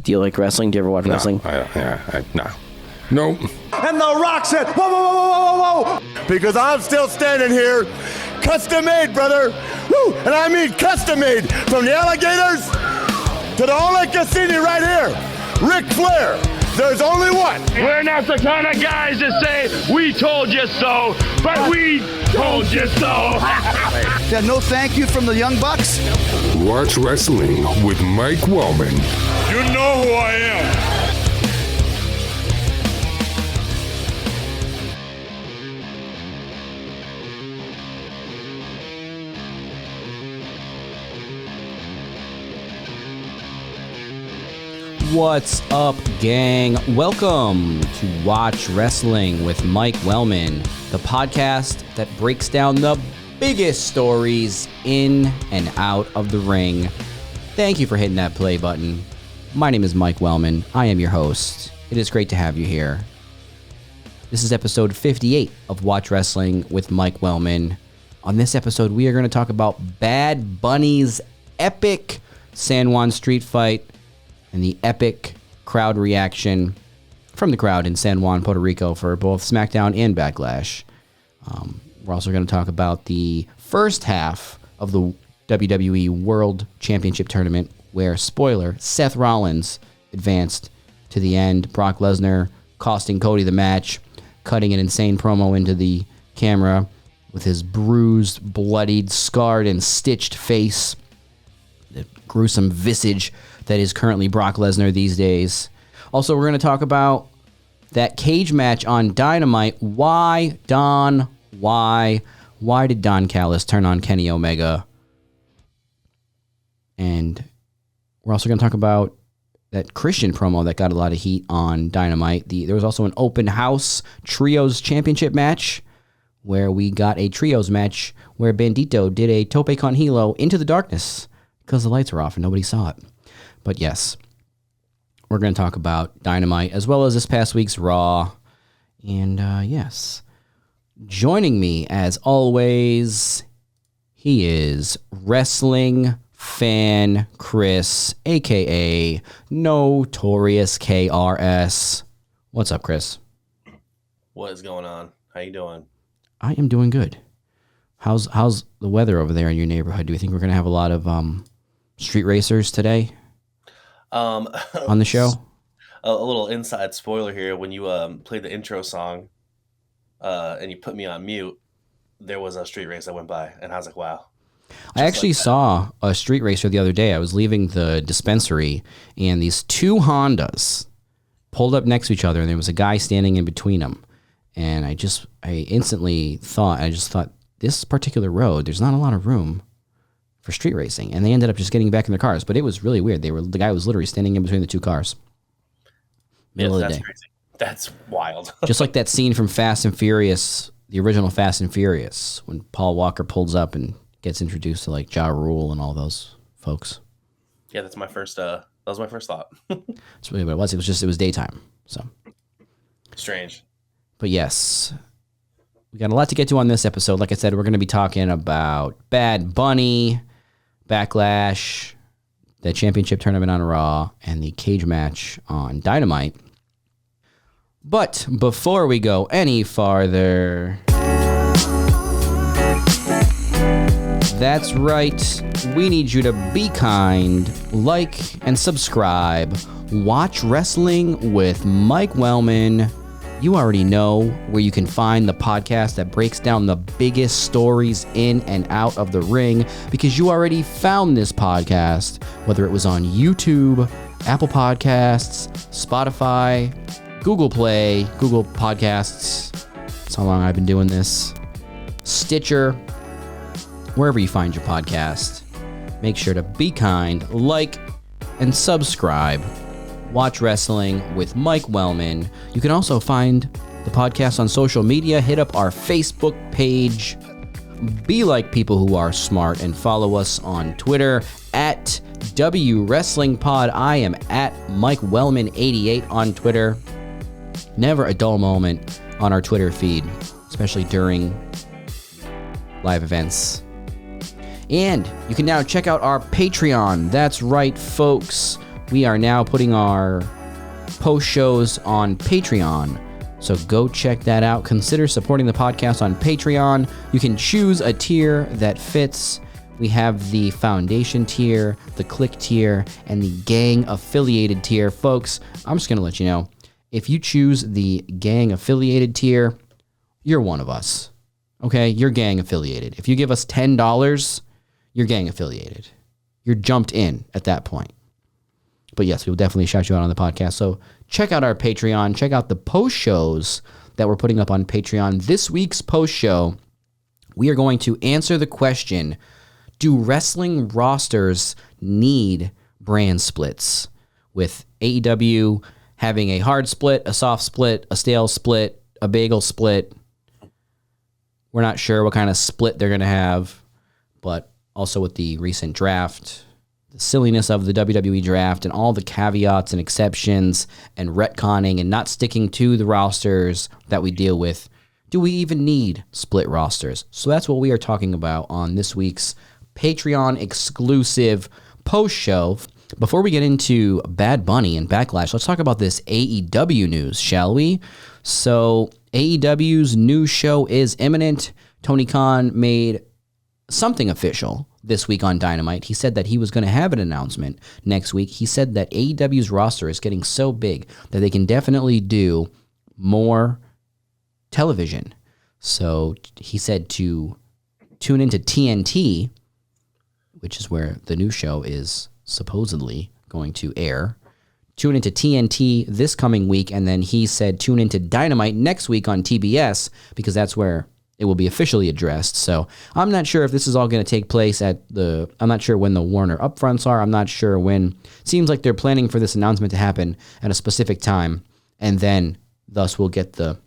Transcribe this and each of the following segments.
Do you like wrestling? Do you ever watch wrestling? No. Nope. And The Rock said, whoa, whoa, whoa, whoa, whoa, whoa, because I'm still standing here, custom made, brother. Woo! And I mean custom made, from the alligators to the Ole Cassini right here, Ric Flair. There's only one. We're not the kind of guys that say, we told you so, but we told you so. Yeah, no thank you from the Young Bucks. Watch Wrestling with Mike Wellman. You know who I am. What's up, gang? Welcome to Watch Wrestling with Mike Wellman, the podcast that breaks down the biggest stories in and out of the ring. Thank you for hitting that play button. My name is Mike Wellman. I am your host. It is great to have you here. This is episode 58 of Watch Wrestling with Mike Wellman. On this episode, we are going to talk about Bad Bunny's epic San Juan street fight and the epic crowd reaction from the crowd in San Juan, Puerto Rico for both SmackDown and Backlash. We're also going to talk about the first half of the WWE World Championship Tournament where, spoiler, Seth Rollins advanced to the end. Brock Lesnar costing Cody the match, cutting an insane promo into the camera with his bruised, bloodied, scarred, and stitched face. The gruesome visage that is currently Brock Lesnar these days. Also, we're going to talk about that cage match on Dynamite. Why, Don? Why? Why did Don Callis turn on Kenny Omega? And we're also going to talk about that Christian promo that got a lot of heat on Dynamite. There was also an open house trios championship match where we got a trios match where Bandito did a tope con hilo into the darkness because the lights were off and nobody saw it. But yes, we're going to talk about Dynamite as well as this past week's Raw. And yes, joining me as always, he is wrestling fan Kris, a.k.a. Notorious KRS. What's up, Kris? What is going on? How you doing? I am doing good. How's the weather over there in your neighborhood? Do you think we're going to have a lot of street racers today? On the show? A little inside spoiler here. When you played the intro song and you put me on mute, there was a street race that went by, and I was like, wow. I actually saw a street racer the other day. I was leaving the dispensary, and these two Hondas pulled up next to each other, and there was a guy standing in between them. And I instantly thought, this particular road, there's not a lot of room for street racing, and they ended up just getting back in their cars. But it was really weird. The guy was literally standing in between the two cars. Middle of the day. Crazy. That's wild. Just like that scene from Fast and Furious, the original Fast and Furious, when Paul Walker pulls up and gets introduced to like Ja Rule and all those folks. Yeah, that's my first. That was my first thought. That's really what it was. It was daytime. So strange. But yes. We got a lot to get to on this episode. Like I said, we're going to be talking about Bad Bunny, Backlash, the championship tournament on Raw, and the cage match on Dynamite. But before we go any farther, that's right, we need you to be kind, like, and subscribe. Watch Wrestling with Mike Wellman. You already know where you can find the podcast that breaks down the biggest stories in and out of the ring, because you already found this podcast, whether it was on YouTube, Apple Podcasts, Spotify, Google Play, Google Podcasts. That's how long I've been doing this. Stitcher, wherever you find your podcast. Make sure to be kind, like, and subscribe. Watch Wrestling with Mike Wellman. You can also find the podcast on social media. Hit up our Facebook page. Be like people who are smart and follow us on Twitter at WWrestlingPod. I am at Mike Wellman88 on Twitter. Never a dull moment on our Twitter feed, especially during live events. And you can now check out our Patreon. That's right, folks. we are now putting our post shows on Patreon. So go check that out. Consider supporting the podcast on Patreon. You can choose a tier that fits. We have the foundation tier, the click tier, and the gang affiliated tier. Folks, I'm just going to let you know, if you choose the gang affiliated tier, you're one of us. Okay? You're gang affiliated. If you give us $10, you're gang affiliated. You're jumped in at that point. But yes, we will definitely shout you out on the podcast. So check out our Patreon. Check out the post shows that we're putting up on Patreon. This week's post show, we are going to answer the question, do wrestling rosters need brand splits? With AEW having a hard split, a soft split, a stale split, a bagel split. We're not sure what kind of split they're going to have, but also with the recent draft, the silliness of the WWE draft and all the caveats and exceptions and retconning and not sticking to the rosters that we deal with, do we even need split rosters? So that's what we are talking about on this week's Patreon exclusive post show. Before we get into Bad Bunny and Backlash, let's talk about this AEW news, shall we? So AEW's new show is imminent. Tony Khan made something official this week on Dynamite. He said that he was going to have an announcement next week. He said that AEW's roster is getting so big that they can definitely do more television. So he said to tune into TNT, which is where the new show is supposedly going to air. Tune into TNT this coming week, and then he said tune into Dynamite next week on TBS, because that's where it will be officially addressed. So I'm not sure if this is all going to take place I'm not sure when the Warner upfronts are. I'm not sure when. It seems like they're planning for this announcement to happen at a specific time, and then thus we'll get the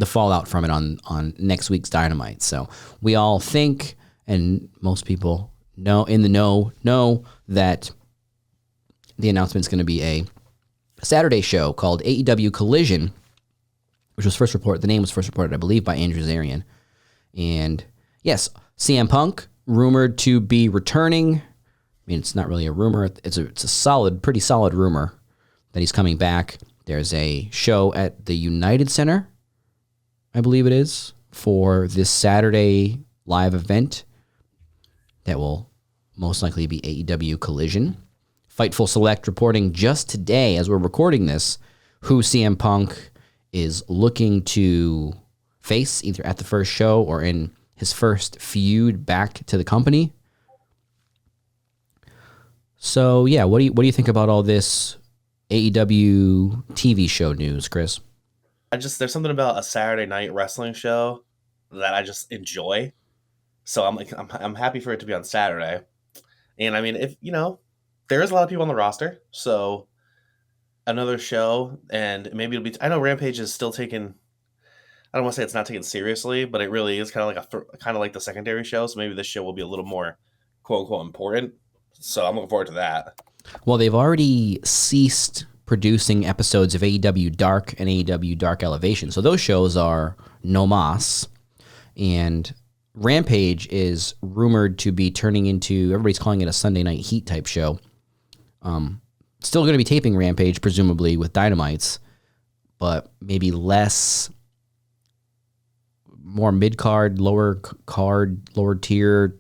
fallout from it on next week's Dynamite. So we all think, and most people know that the announcement is going to be a Saturday show called AEW Collision, which was first reported. The name was first reported, I believe, by Andrew Zarian. And yes, CM Punk rumored to be returning. I mean, it's not really a rumor. It's a pretty solid rumor that he's coming back. There's a show at the United Center, I believe it is, for this Saturday live event that will most likely be AEW Collision. Fightful Select reporting just today, as we're recording this, who CM Punk is looking to face either at the first show or in his first feud back to the company. So yeah, what do you think about all this AEW TV show news, Kris? There's something about a Saturday night wrestling show that I just enjoy. So I'm happy for it to be on Saturday. And I mean, if there is a lot of people on the roster, so another show, and maybe it'll be. I know Rampage is still taken. I don't want to say it's not taken seriously, but it really is kind of like the secondary show. So maybe this show will be a little more "quote unquote" important. So I'm looking forward to that. Well, they've already ceased producing episodes of AEW Dark and AEW Dark Elevation, so those shows are no mas. And Rampage is rumored to be turning into, everybody's calling it a Sunday Night Heat type show. Still going to be taping Rampage, presumably, with Dynamites, but maybe more mid-card, lower tier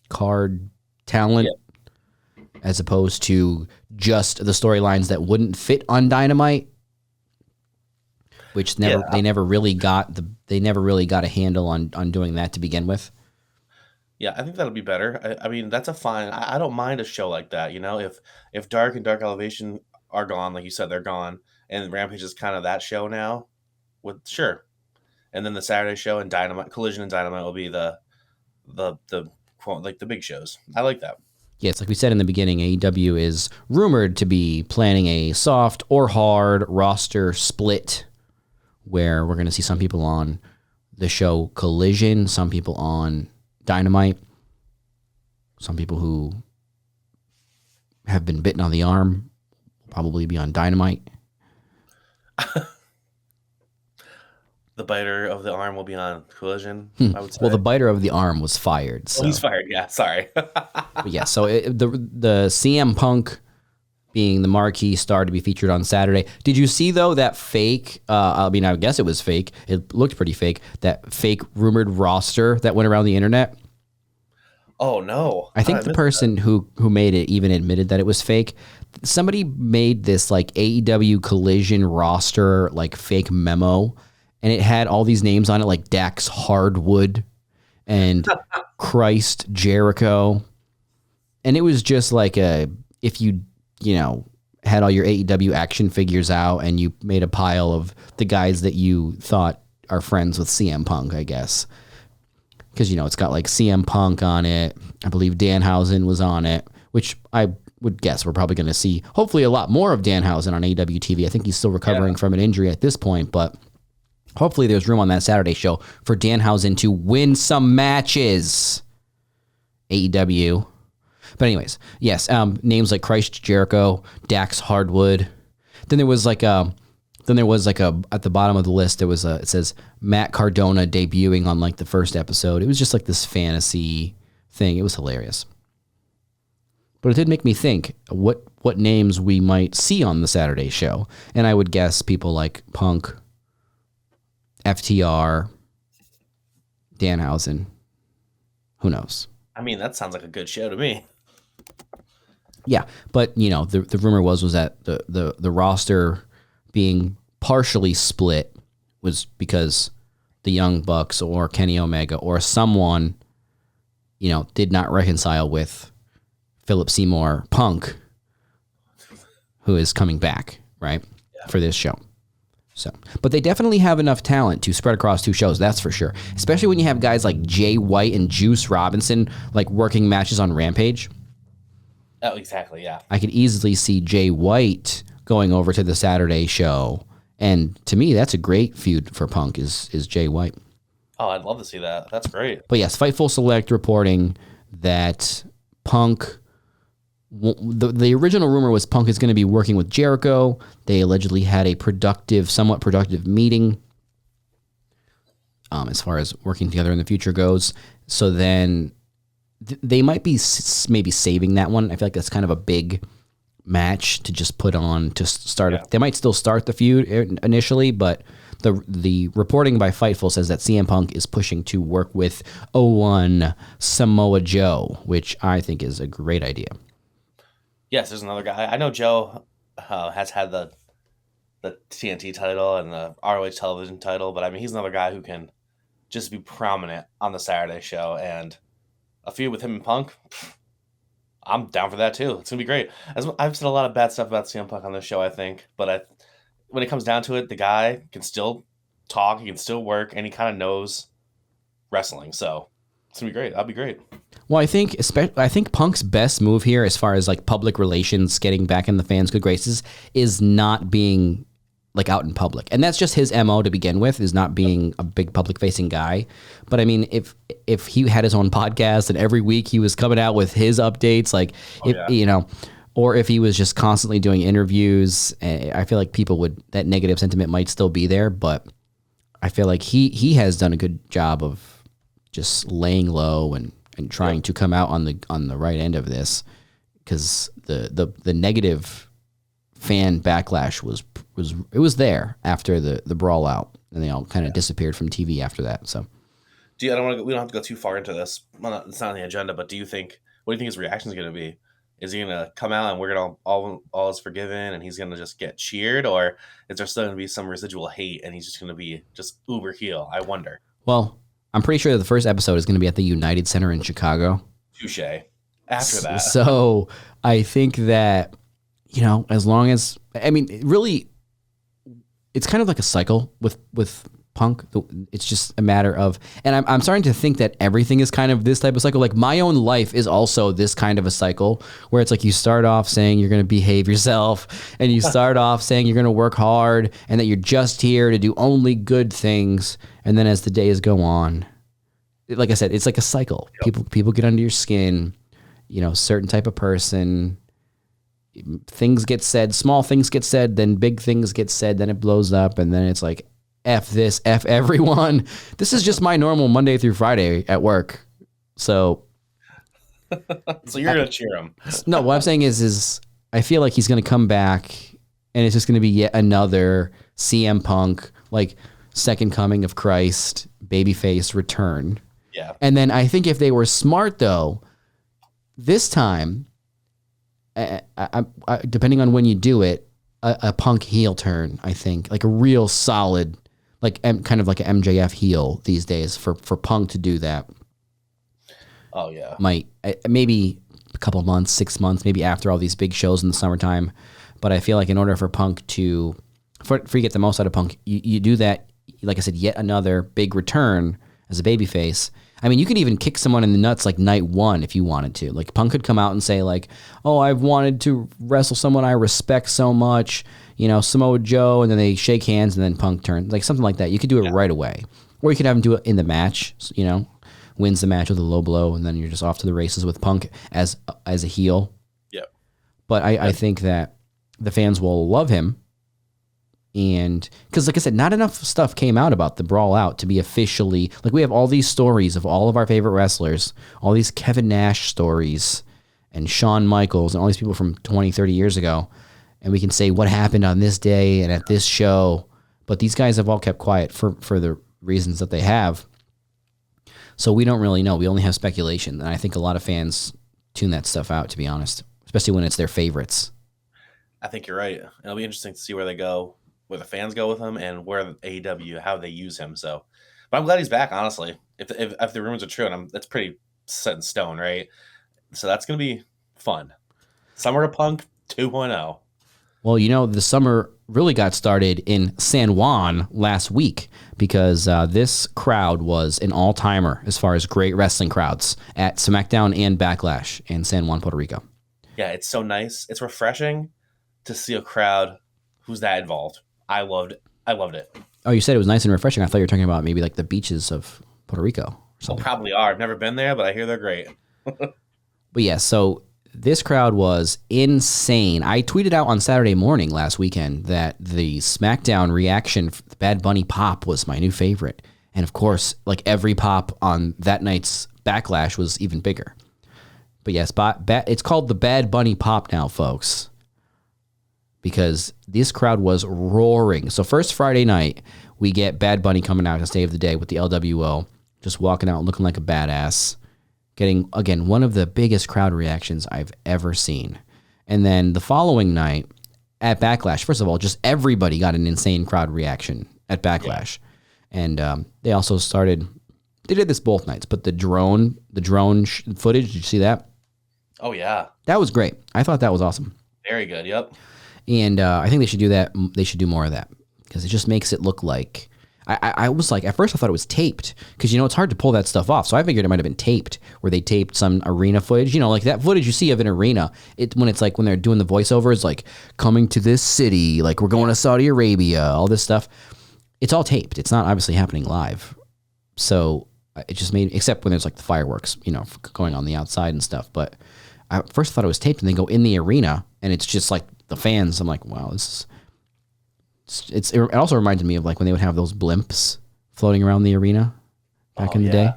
card talent, as opposed to just the storylines that wouldn't fit on Dynamite, which they never really got a handle on doing that to begin with. Yeah, I think that'll be better. I mean, that's a fine. I don't mind a show like that. If Dark and Dark Elevation are gone, like you said, they're gone, and Rampage is kind of that show now. Sure, and then the Saturday show and Dynamite, Collision and Dynamite will be the quote, like the big shows. I like that. Yes, like we said in the beginning, AEW is rumored to be planning a soft or hard roster split, where we're going to see some people on the show Collision, some people on Dynamite, some people who have been bitten on the arm will probably be on Dynamite. The biter of the arm will be on Collision, I would say. Well, the biter of the arm was fired. So. Oh, he's fired, yeah, sorry. Yeah, so the CM Punk being the marquee star to be featured on Saturday. Did you see, though, that fake, I guess it was fake. It looked pretty fake. That fake rumored roster that went around the internet? Oh, no. I think the person who made it even admitted that it was fake. Somebody made this like AEW Collision roster, like fake memo, and it had all these names on it, like Dax Hardwood and Christ Jericho. And it was just like if you had all your AEW action figures out and you made a pile of the guys that you thought are friends with CM Punk, I guess. Because, it's got like CM Punk on it. I believe Danhausen was on it, which I would guess we're probably going to see hopefully a lot more of Danhausen on AEW TV. I think he's still recovering from an injury at this point, but hopefully there's room on that Saturday show for Danhausen to win some matches. AEW. But anyways, yes, names like Christ Jericho, Dax Hardwood. Then there was like at the bottom of the list, it says Matt Cardona debuting on like the first episode. It was just like this fantasy thing. It was hilarious. But it did make me think what names we might see on the Saturday show. And I would guess people like Punk, FTR, Danhausen. Who knows? I mean, that sounds like a good show to me. Yeah, but the rumor was that the roster being partially split was because the Young Bucks or Kenny Omega or someone did not reconcile with Philip Seymour Punk, who is coming back for this show. So, but they definitely have enough talent to spread across two shows, that's for sure. Especially when you have guys like Jay White and Juice Robinson like working matches on Rampage. Oh, exactly, yeah. I could easily see Jay White going over to the Saturday show, and to me, that's a great feud for Punk. Is Jay White? Oh, I'd love to see that. That's great. But yes, Fightful Select reporting that Punk. The original rumor was Punk is going to be working with Jericho. They allegedly had a somewhat productive meeting as far as working together in the future goes. So then they might be maybe saving that one. I feel like that's kind of a big match to just put on to start. Yeah. They might still start the feud initially, but the reporting by Fightful says that CM Punk is pushing to work with 01 Samoa Joe, which I think is a great idea. Yes, there's another guy. I know Joe has had the TNT title and the ROH television title, but I mean, he's another guy who can just be prominent on the Saturday show, and a feud with him and Punk, I'm down for that too. It's going to be great. I've said a lot of bad stuff about CM Punk on this show, I think, but when it comes down to it, the guy can still talk, he can still work, and he kind of knows wrestling, so it's going to be great. That'll be great. Well, I think Punk's best move here, as far as like public relations, getting back in the fans' good graces, is not being like out in public, and that's just his MO to begin with, is not being a big public facing guy. But I mean, if he had his own podcast and every week he was coming out with his updates, like or if he was just constantly doing interviews, I feel like that negative sentiment might still be there. But I feel like he has done a good job of just laying low and trying to come out on the right end of this, because the negative fan backlash was there after the brawl out, and they all kind of disappeared from TV after that. So, we don't have to go too far into this. Well, it's not on the agenda, but what do you think his reaction is going to be? Is he going to come out and we're going to all is forgiven and he's going to just get cheered, or is there still going to be some residual hate and he's just going to be just uber heel? I wonder. Well, I'm pretty sure that the first episode is going to be at the United Center in Chicago. Touche. After that. So I think that, as long as, I mean, really, it's kind of like a cycle with Punk. It's just a matter of, and I'm starting to think that everything is kind of this type of cycle. Like my own life is also this kind of a cycle where it's like you start off saying you're going to behave yourself, and you start off saying you're going to work hard and that you're just here to do only good things. And then as the days go on, like I said, it's like a cycle. Yep. People get under your skin, certain type of person, things get said, small things get said, then big things get said, then it blows up, and then it's like, F this, F everyone. This is just my normal Monday through Friday at work. So you're going to cheer him. No, what I'm saying is I feel like he's going to come back and it's just going to be yet another CM Punk, like second coming of Christ, babyface return. Yeah. And then I think if they were smart, though, this time, depending on when you do it, a Punk heel turn, I think, like a real solid, like kind of like an MJF heel these days for Punk to do that. Oh, yeah. Might maybe a couple months, 6 months, maybe after all these big shows in the summertime. But I feel like in order for Punk for you to get the most out of Punk, you do that, like I said, yet another big return as a babyface. I mean, you could even kick someone in the nuts like night one if you wanted to. Like Punk could come out and say like, oh, I've wanted to wrestle someone I respect so much, Samoa Joe, and then they shake hands and then Punk turns, like something like that. You could do it right away. Or you could have him do it in the match, wins the match with a low blow, and then you're just off to the races with Punk as a heel. Yeah. But I think that the fans will love him. And because, like I said, not enough stuff came out about the Brawl Out to be officially, like, we have all these stories of all of our favorite wrestlers, all these Kevin Nash stories and Shawn Michaels and all these people from 20, 30 years ago. And we can say what happened on this day and at this show. But these guys have all kept quiet for the reasons that they have. So we don't really know. We only have speculation. And I think a lot of fans tune that stuff out, to be honest, especially when it's their favorites. I think you're right. It'll be interesting to see where they go, where the fans go with him, and where AEW, how they use him. So, but I'm glad he's back, honestly. If the rumors are true, and that's pretty set in stone, right? So that's going to be fun. Summer of Punk 2.0. Well, the summer really got started in San Juan last week because this crowd was an all-timer as far as great wrestling crowds at SmackDown and Backlash in San Juan, Puerto Rico. Yeah, it's so nice. It's refreshing to see a crowd who's that involved. I loved it. Oh, you said it was nice and refreshing. I thought you were talking about maybe like the beaches of Puerto Rico or something. Well, probably are. I've never been there, but I hear they're great. But yeah, so this crowd was insane. I tweeted out on Saturday morning last weekend that the SmackDown reaction, the Bad Bunny pop, was my new favorite. And of course, like every pop on that night's Backlash was even bigger. But yes, it's called the Bad Bunny pop now, folks, because this crowd was roaring. So first Friday night, we get Bad Bunny coming out to save the day with the LWO, just walking out looking like a badass, getting, again, one of the biggest crowd reactions I've ever seen. And then the following night at Backlash, first of all, just everybody got an insane crowd reaction at Backlash. Yeah. And they also they did this both nights, but the drone footage, did you see that? Oh, yeah. That was great. I thought that was awesome. Very good, yep. And I think they should do that. They should do more of that because it just makes it look like, I was like, at first I thought it was taped because, it's hard to pull that stuff off. So I figured it might have been taped where they taped some arena footage, like that footage you see of an arena. When they're doing the voiceovers, like coming to this city, like we're going to Saudi Arabia, all this stuff. It's all taped. It's not obviously happening live. So it just made, except when there's like the fireworks, going on the outside and stuff. But I first thought it was taped and they go in the arena and it's just like the fans. I'm like, wow, it also reminded me of like when they would have those blimps floating around the arena back in the day.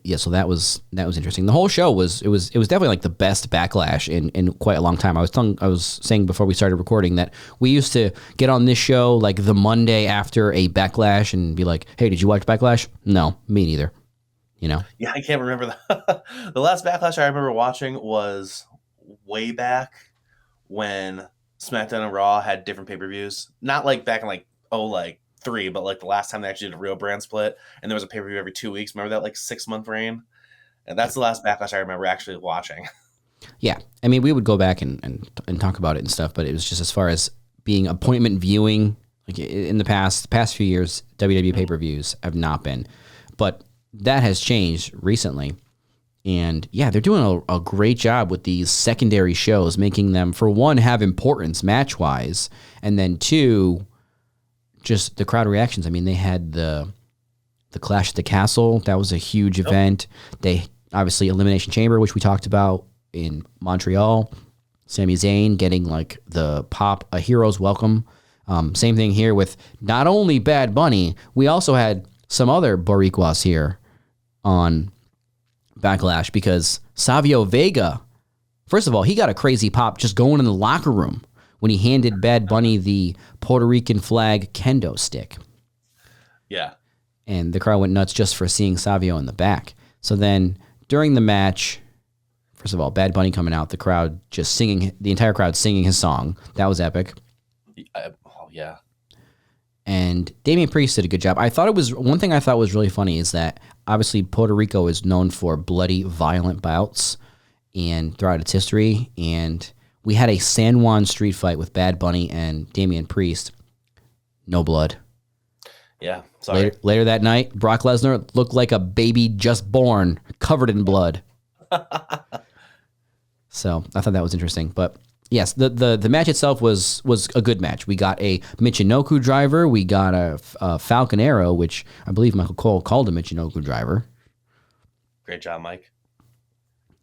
Yeah, so that was interesting. The whole show was definitely like the best Backlash in quite a long time. I was saying before we started recording that we used to get on this show like the Monday after a Backlash and be like, "Hey, did you watch Backlash?" No, me neither. Yeah, I can't remember that. The last Backlash I remember watching was way back when SmackDown and Raw had different pay-per-views. Not like back in 3, but like the last time they actually did a real brand split, and there was a pay-per-view every 2 weeks. Remember that 6-month reign? And that's the last Backlash I remember actually watching. Yeah, I mean, we would go back and talk about it and stuff, but it was just as far as being appointment viewing, like in the past few years, WWE pay-per-views have not been, but that has changed recently. And yeah, they're doing a great job with these secondary shows, making them, for one, have importance match-wise, and then two, just the crowd reactions. I mean, they had the Clash at the Castle. That was a huge event. They obviously Elimination Chamber, which we talked about in Montreal. Sami Zayn getting like the pop, a hero's welcome. Same thing here with not only Bad Bunny, we also had some other Boricuas here on Backlash because Savio Vega First of all, he got a crazy pop just going in the locker room when he handed Bad Bunny the Puerto Rican flag kendo stick. Yeah. And the crowd went nuts just for seeing Savio in the back. So then during the match, first of all, Bad Bunny coming out, the crowd just singing, the entire crowd singing his song. That was epic. Oh, yeah. And Damian Priest did a good job. One thing I thought was really funny is that obviously Puerto Rico is known for bloody, violent bouts and throughout its history. And we had a San Juan street fight with Bad Bunny and Damian Priest. No blood. Yeah, sorry. Later that night, Brock Lesnar looked like a baby just born, covered in blood. So I thought that was interesting. But yes, the match itself was a good match. We got a Michinoku driver. We got a Falcon Arrow, which I believe Michael Cole called a Michinoku driver. Great job, Mike.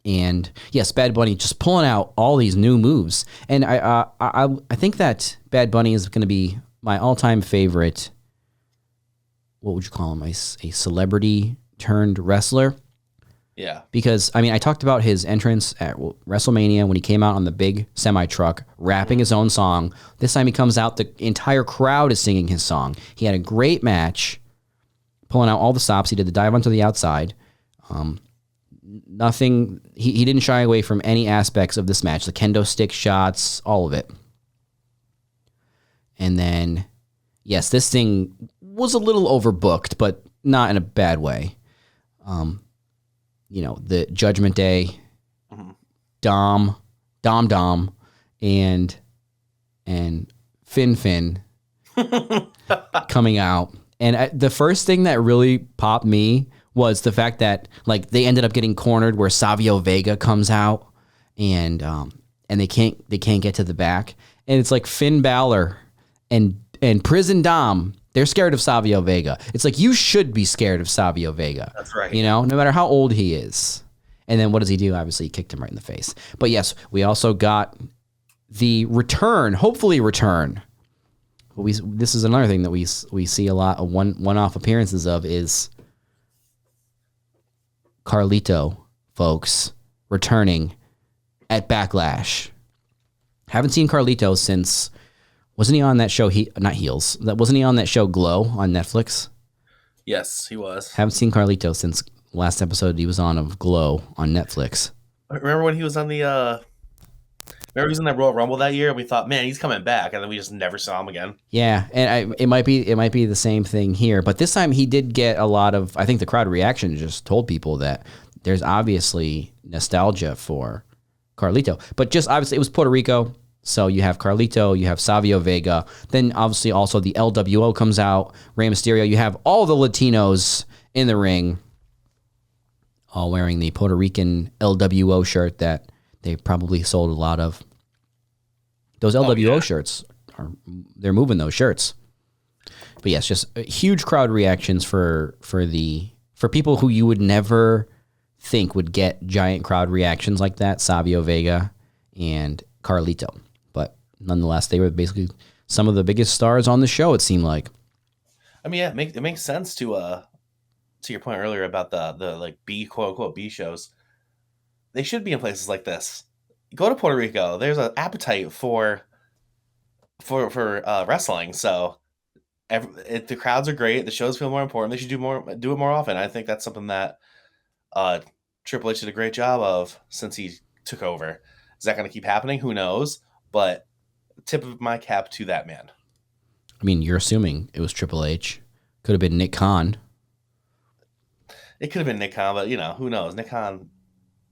And yes, Bad Bunny just pulling out all these new moves. And I think that Bad Bunny is going to be my all-time favorite. What would you call him? A celebrity turned wrestler? Yeah. Because, I mean, I talked about his entrance at WrestleMania when he came out on the big semi-truck, rapping his own song. This time he comes out, the entire crowd is singing his song. He had a great match, pulling out all the stops. He did the dive onto the outside. Nothing, he didn't shy away from any aspects of this match. The kendo stick shots, all of it. And then, yes, this thing was a little overbooked, but not in a bad way. The Judgment Day, Dom, and Fin coming out. And the first thing that really popped me was the fact that like they ended up getting cornered where Savio Vega comes out and they can't get to the back. And it's like Finn Balor and Prison Dom, they're scared of Savio Vega. It's like, you should be scared of Savio Vega. That's right. No matter how old he is. And then what does he do? Obviously, he kicked him right in the face. But yes, we also got the return, hopefully return. This is another thing that we see a lot of one-off appearances of is Carlito, folks, returning at Backlash. Haven't seen Carlito since... Wasn't he on that show? Wasn't he on that show Glow on Netflix? Yes, he was. Haven't seen Carlito since last episode he was on of Glow on Netflix. Remember when he was on Remember he was in that Royal Rumble that year? And we thought, man, he's coming back, and then we just never saw him again. Yeah, and it might be the same thing here, but this time he did get a lot of. I think the crowd reaction just told people that there's obviously nostalgia for Carlito, but just obviously it was Puerto Rico. So you have Carlito, you have Savio Vega, then obviously also the LWO comes out, Rey Mysterio. You have all the Latinos in the ring, all wearing the Puerto Rican LWO shirt that they probably sold a lot of. Those LWO shirts, they're moving those shirts. But yes, just huge crowd reactions for people who you would never think would get giant crowd reactions like that, Savio Vega and Carlito. Nonetheless, they were basically some of the biggest stars on the show, it seemed like. I mean, yeah, it makes sense to your point earlier about the like B, quote unquote, B shows. They should be in places like this. Go to Puerto Rico. There's an appetite for wrestling. So the crowds are great. The shows feel more important. They should do it more often. I think that's something that Triple H did a great job of since he took over. Is that going to keep happening? Who knows? But tip of my cap to that man. I mean, you're assuming it was Triple H. Could have been Nick Khan. It could have been Nick Khan, but who knows? Nick Khan,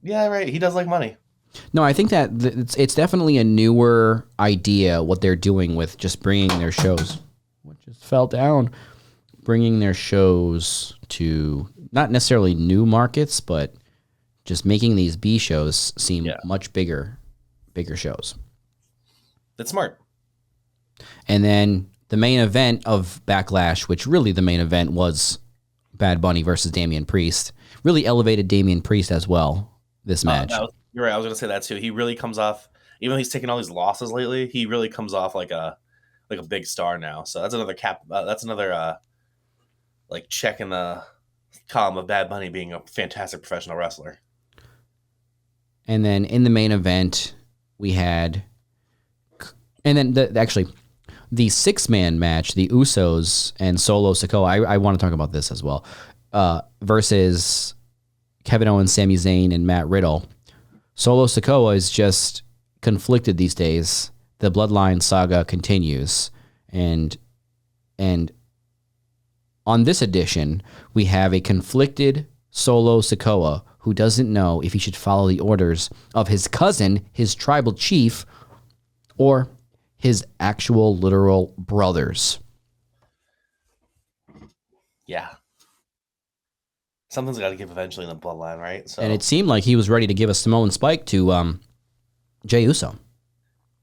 yeah, right. He does like money. No, I think that it's definitely a newer idea what they're doing with just bringing their shows. What just fell down? Bringing their shows to not necessarily new markets, but just making these B shows seem much bigger shows. That's smart. And then the main event of Backlash, which really the main event was Bad Bunny versus Damian Priest, really elevated Damian Priest as well, this match. You're right. I was going to say that too. He really comes off, even though he's taken all these losses lately, he really comes off like a big star now. So that's another like check in the column of Bad Bunny being a fantastic professional wrestler. And then in the main event, we had, and then the 6-man match, the Usos and Solo Sikoa. I want to talk about this as well. Versus Kevin Owens, Sami Zayn, and Matt Riddle. Solo Sikoa is just conflicted these days. The Bloodline saga continues, and on this edition, we have a conflicted Solo Sikoa who doesn't know if he should follow the orders of his cousin, his tribal chief, or his actual literal brothers. Yeah. Something's got to give eventually in the bloodline, right? So. And it seemed like he was ready to give a Samoan spike to Jey Uso.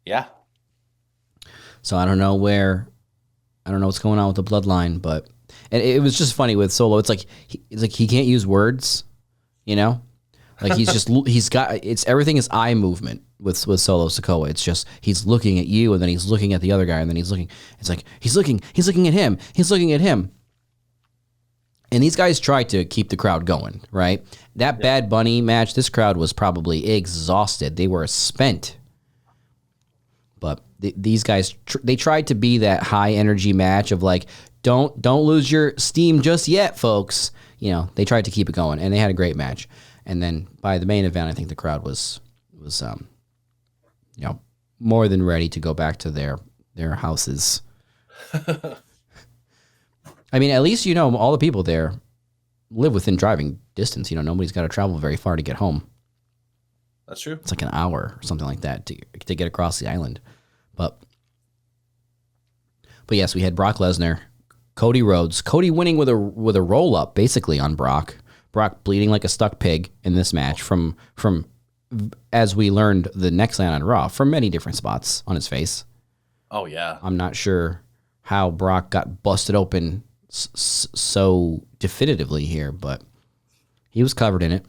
Yeah. So I don't know what's going on with the bloodline, but and it was just funny with Solo. It's like he can't use words, you know? Like it's everything is eye movement with Solo Sikoa. It's just he's looking at you and then he's looking at the other guy and then he's looking. It's like he's looking at him. He's looking at him. And these guys tried to keep the crowd going, right? That Bad Bunny match, this crowd was probably exhausted. They were spent. But these guys, they tried to be that high energy match of like, don't lose your steam just yet, folks. You know, they tried to keep it going, and they had a great match. And then by the main event, I think the crowd was more than ready to go back to their houses. I mean, at least, all the people there live within driving distance. Nobody's got to travel very far to get home. That's true. It's like an hour or something like that to get across the island. But yes, we had Brock Lesnar, Cody Rhodes, Cody winning with a roll up basically on Brock. Brock bleeding like a stuck pig in this match from as we learned the next night on Raw from many different spots on his face. Oh yeah. I'm not sure how Brock got busted open so definitively here, but he was covered in it.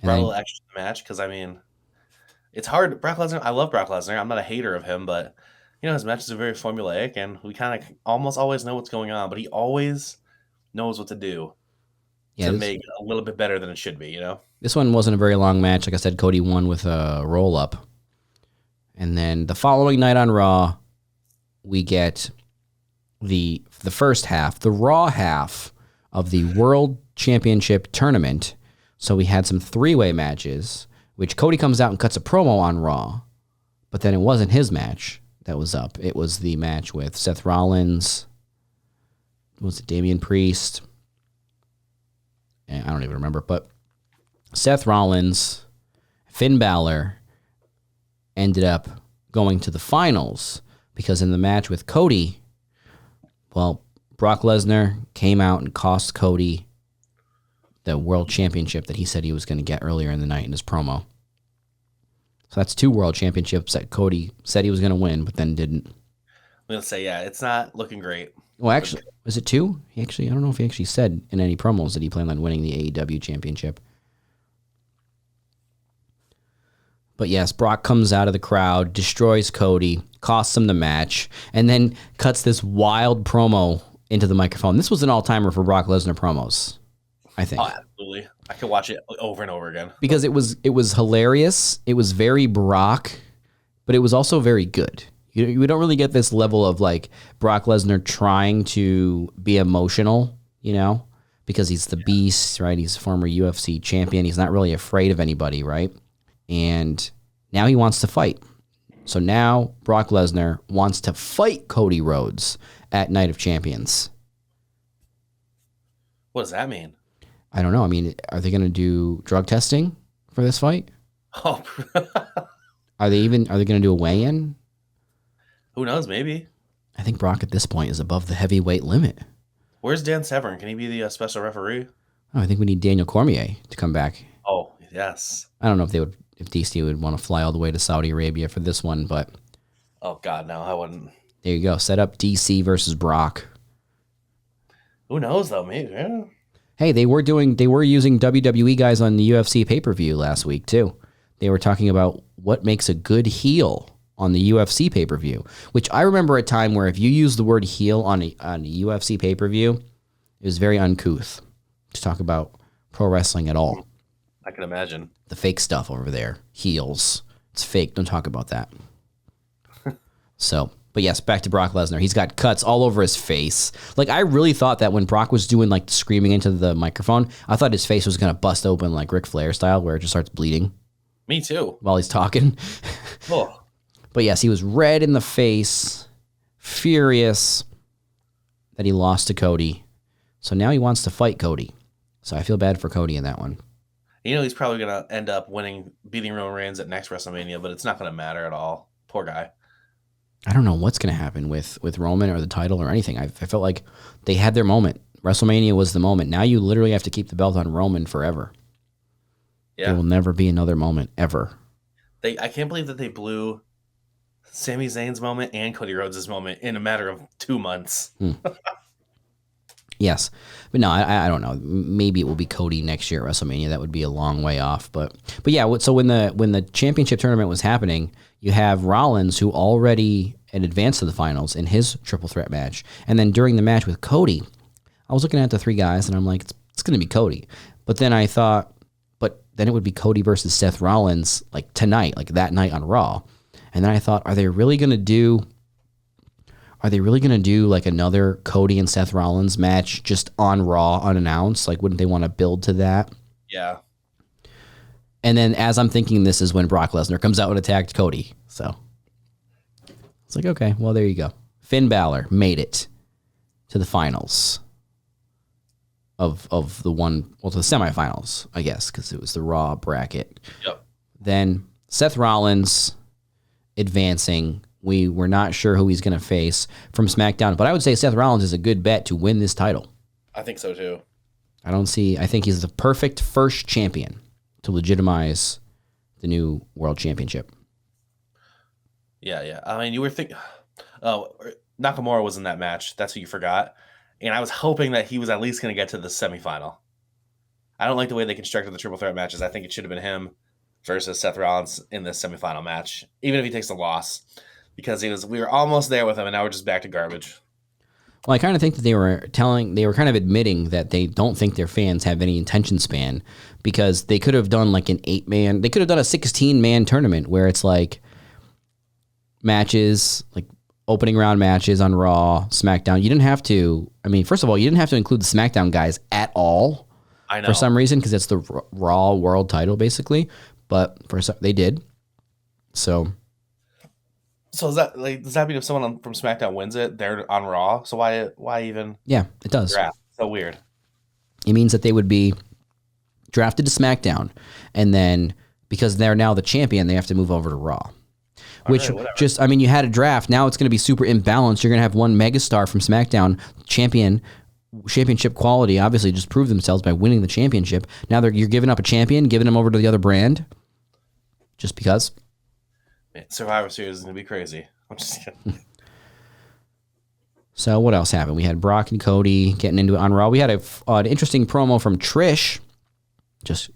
Brought a little extra to the match because, I mean, it's hard. Brock Lesnar, I love Brock Lesnar. I'm not a hater of him, but, his matches are very formulaic, and we kind of almost always know what's going on, but he always knows what to do to make it a little bit better than it should be, This one wasn't a very long match. Like I said, Cody won with a roll-up. And then the following night on Raw, we get the first half, the Raw half of the World Championship Tournament. So we had some 3-way matches, which Cody comes out and cuts a promo on Raw, but then it wasn't his match that was up. It was the match with Seth Rollins, was it Damian Priest? I don't even remember, but Seth Rollins, Finn Balor ended up going to the finals because in the match with Cody, well, Brock Lesnar came out and cost Cody the world championship that he said he was going to get earlier in the night in his promo. So that's 2 world championships that Cody said he was going to win, but then didn't. I'm going to say, yeah, it's not looking great. Well, actually, was it 2? I don't know if he actually said in any promos that he planned on winning the AEW championship. But yes, Brock comes out of the crowd, destroys Cody, costs him the match, and then cuts this wild promo into the microphone. This was an all-timer for Brock Lesnar promos, I think. Oh, absolutely. I could watch it over and over again. Because it was hilarious. It was very Brock, but it was also very good. You don't really get this level of like Brock Lesnar trying to be emotional, because he's the beast, right? He's a former UFC champion. He's not really afraid of anybody, right? And now he wants to fight. So now Brock Lesnar wants to fight Cody Rhodes at Night of Champions. What does that mean? I don't know. I mean, are they going to do drug testing for this fight? Oh. Are they going to do a weigh-in? Who knows? Maybe. I think Brock at this point is above the heavyweight limit. Where's Dan Severn? Can he be the special referee? Oh, I think we need Daniel Cormier to come back. Oh, yes. I don't know if DC would want to fly all the way to Saudi Arabia for this one, but oh God, no, I wouldn't. There you go. Set up DC versus Brock. Who knows though? Maybe. Yeah. Hey, they were using WWE guys on the UFC pay-per-view last week too. They were talking about what makes a good heel on the UFC pay-per-view, which I remember a time where if you use the word heel on a UFC pay-per-view, it was very uncouth to talk about pro wrestling at all. I can imagine. The fake stuff over there. Heels. It's fake. Don't talk about that. So, but yes, back to Brock Lesnar. He's got cuts all over his face. Like, I really thought that when Brock was doing, like, screaming into the microphone, I thought his face was going to bust open like Ric Flair style, where it just starts bleeding. Me too. While he's talking. Oh. But yes, he was red in the face, furious that he lost to Cody. So now he wants to fight Cody. So I feel bad for Cody in that one. You know he's probably going to end up beating Roman Reigns at next WrestleMania, but it's not going to matter at all. Poor guy. I don't know what's going to happen with Roman or the title or anything. I felt like they had their moment. WrestleMania was the moment. Now you literally have to keep the belt on Roman forever. Yeah. There will never be another moment, ever. I can't believe that they blew Sami Zayn's moment and Cody Rhodes' moment in a matter of 2 months. Yes. But no, I don't know. Maybe it will be Cody next year at WrestleMania. That would be a long way off. But yeah, so when the championship tournament was happening, you have Rollins, who already had advanced to the finals in his triple threat match. And then during the match with Cody, I was looking at the three guys and I'm like, it's going to be Cody. But then I thought, but then it would be Cody versus Seth Rollins like tonight, like that night on Raw. And then I thought, are they really going to do like another Cody and Seth Rollins match just on Raw unannounced? Like, wouldn't they want to build to that? Yeah. And then as I'm thinking, this is when Brock Lesnar comes out and attacked Cody. So it's like, okay, well, there you go. Finn Balor made it to the finals of the to the semifinals, I guess, because it was the Raw bracket. Yep. Then Seth Rollins advancing. We were not sure who he's going to face from SmackDown, but I would say Seth Rollins is a good bet to win this title. I think so too. I think he's the perfect first champion to legitimize the new world championship. Yeah. I mean, you were thinking, Nakamura was in that match. That's what you forgot. And I was hoping that he was at least going to get to the semifinal. I don't like the way they constructed the triple threat matches. I think it should have been him versus Seth Rollins in this semifinal match, even if he takes the loss, because we were almost there with him, and now we're just back to garbage. Well, I kind of think that they were kind of admitting that they don't think their fans have any attention span, because they could have done like they could have done a 16-man tournament where it's like matches, like opening round matches on Raw, SmackDown. You didn't have to, first of all, you didn't have to include the SmackDown guys at all. I know. For some reason, because it's the Raw world title, basically. But they did. So does that mean if someone from SmackDown wins it, they're on Raw? So why even? Yeah, it does. Draft? So weird. It means that they would be drafted to SmackDown, and then because they're now the champion, they have to move over to Raw. Which you had a draft. Now it's going to be super imbalanced. You're going to have one megastar from SmackDown, championship quality, obviously just proved themselves by winning the championship. Now you're giving up a champion, giving him over to the other brand, just because. Man, Survivor Series is going to be crazy. I'm just kidding. So what else happened? We had Brock and Cody getting into it on Raw. We had an interesting promo from Trish, just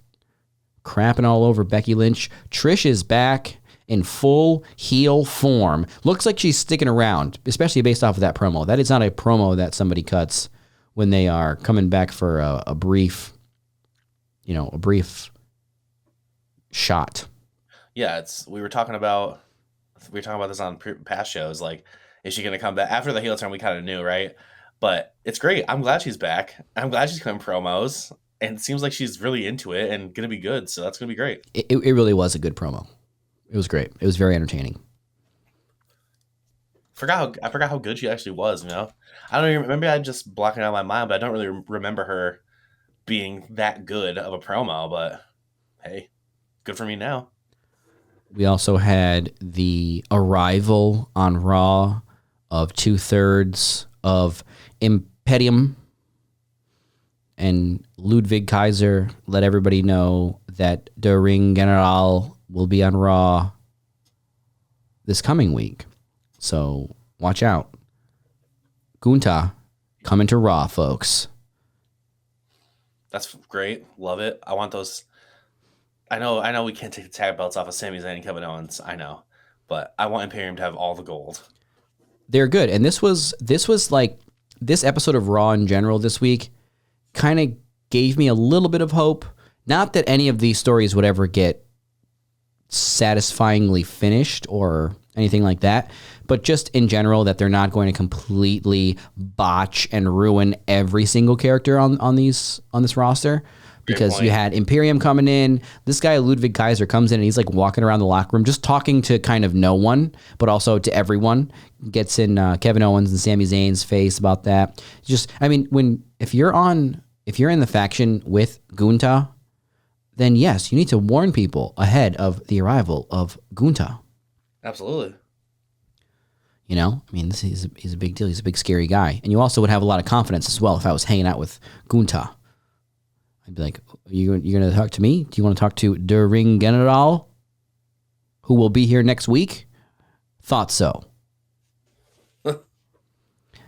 crapping all over Becky Lynch. Trish is back in full heel form. Looks like she's sticking around, especially based off of that promo. That is not a promo that somebody cuts when they are coming back for a brief shot. Yeah, we were talking about this on past shows. Like, is she going to come back after the heel turn? We kind of knew, right? But it's great. I'm glad she's back. I'm glad she's cutting promos, and it seems like she's really into it and going to be good. So that's going to be great. It really was a good promo. It was great. It was very entertaining. I forgot how good she actually was. I don't even remember. I'm just blocking out my mind, but I don't really remember her being that good of a promo. But hey, good for me now. We also had the arrival on Raw of 2/3 of Imperium, and Ludwig Kaiser let everybody know that Der Ring General will be on Raw this coming week. So watch out. Gunta coming to Raw, folks. That's great. Love it. I want those. I know we can't take the tag belts off of Sami Zayn and Kevin Owens. I know. But I want Imperium to have all the gold. They're good. And this was like this episode of Raw in general this week kind of gave me a little bit of hope. Not that any of these stories would ever get satisfyingly finished or anything like that, but just in general that they're not going to completely botch and ruin every single character on this roster. Because you had Imperium coming in. This guy, Ludwig Kaiser, comes in and he's like walking around the locker room, just talking to kind of no one, but also to everyone. Gets in Kevin Owens and Sami Zayn's face about that. Just, I mean, if you're in the faction with Gunta, then yes, you need to warn people ahead of the arrival of Gunta. Absolutely. You know, I mean, he's a big deal. He's a big, scary guy. And you also would have a lot of confidence as well if I was hanging out with Gunta. I'd be like, you're going to talk to me? Do you want to talk to Der Ring General, who will be here next week? Thought so.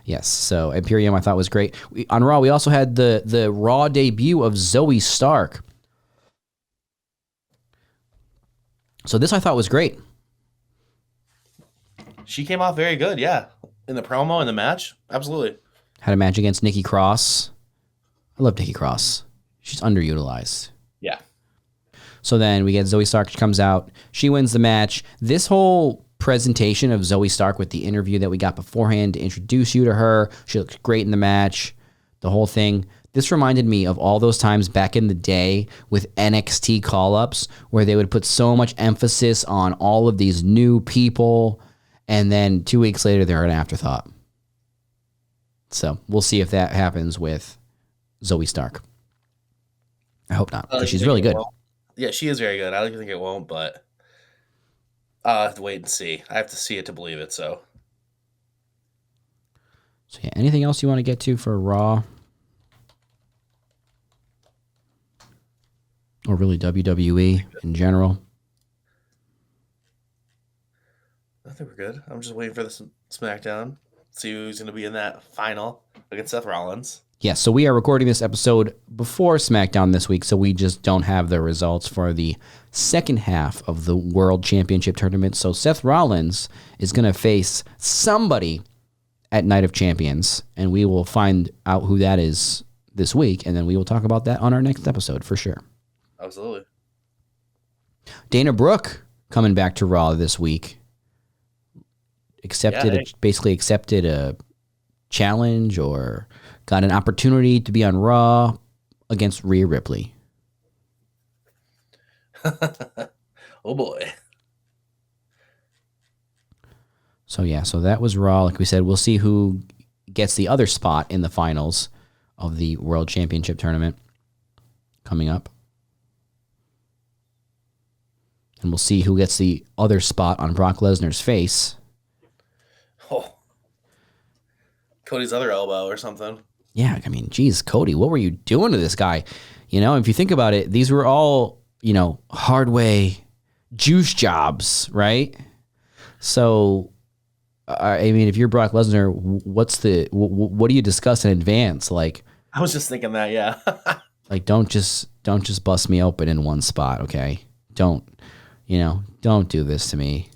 Yes, so Imperium I thought was great. On Raw, we also had the Raw debut of Zoe Stark. So this I thought was great. She came off very good, yeah. In the promo, in the match, absolutely. Had a match against Nikki Cross. I love Nikki Cross. She's underutilized. Yeah. So then we get Zoe Stark. She comes out. She wins the match. This whole presentation of Zoe Stark with the interview that we got beforehand to introduce you to her. She looked great in the match. The whole thing. This reminded me of all those times back in the day with NXT call-ups where they would put so much emphasis on all of these new people, and then 2 weeks later they're an afterthought. So we'll see if that happens with Zoe Stark. I hope not, because she's really good. Yeah, she is very good. I don't think it won't, but I'll have to wait and see. I have to see it to believe it, so. So yeah, anything else you want to get to for Raw? Or really WWE in general? I think we're good. I'm just waiting for the SmackDown. See who's going to be in that final against Seth Rollins. Yeah, so we are recording this episode before SmackDown this week, so we just don't have the results for the second half of the World Championship Tournament. So Seth Rollins is going to face somebody at Night of Champions, and we will find out who that is this week, and then we will talk about that on our next episode for sure. Absolutely. Dana Brooke coming back to Raw this week. Basically accepted a challenge or got an opportunity to be on Raw against Rhea Ripley. Oh boy. So yeah, so that was Raw. Like we said, we'll see who gets the other spot in the finals of the World Championship Tournament coming up. And we'll see who gets the other spot on Brock Lesnar's face. Oh. Cody's other elbow or something. Yeah, I mean, geez, Cody, what were you doing to this guy? You know, if you think about it, these were all, you know, hard way juice jobs, right? So, I mean, if you're Brock Lesnar, what do you discuss in advance? Like, I was just thinking that, yeah. like, don't just bust me open in one spot, okay? Don't do this to me.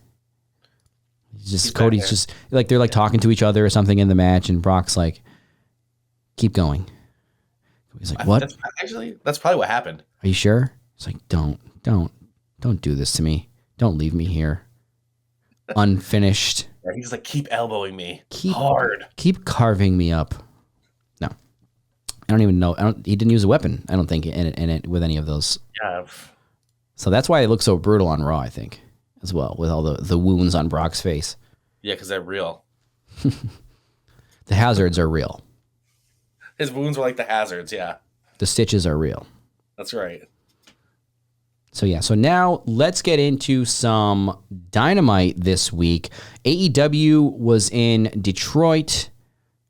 Cody's just like, they're like talking to each other or something in the match, and Brock's like, keep going. He's like, what? That's probably what happened. Are you sure? It's like, don't do this to me. Don't leave me here unfinished. Yeah, he's like, keep elbowing me hard. Keep carving me up. No, I don't even know. He didn't use a weapon, I don't think, in it with any of those. Yeah. So that's why it looks so brutal on Raw, I think, as well, with all the wounds on Brock's face. Yeah, because they're real. The hazards are real. His wounds are like the hazards, yeah. The stitches are real. That's right. So yeah, so now let's get into some Dynamite this week. AEW was in Detroit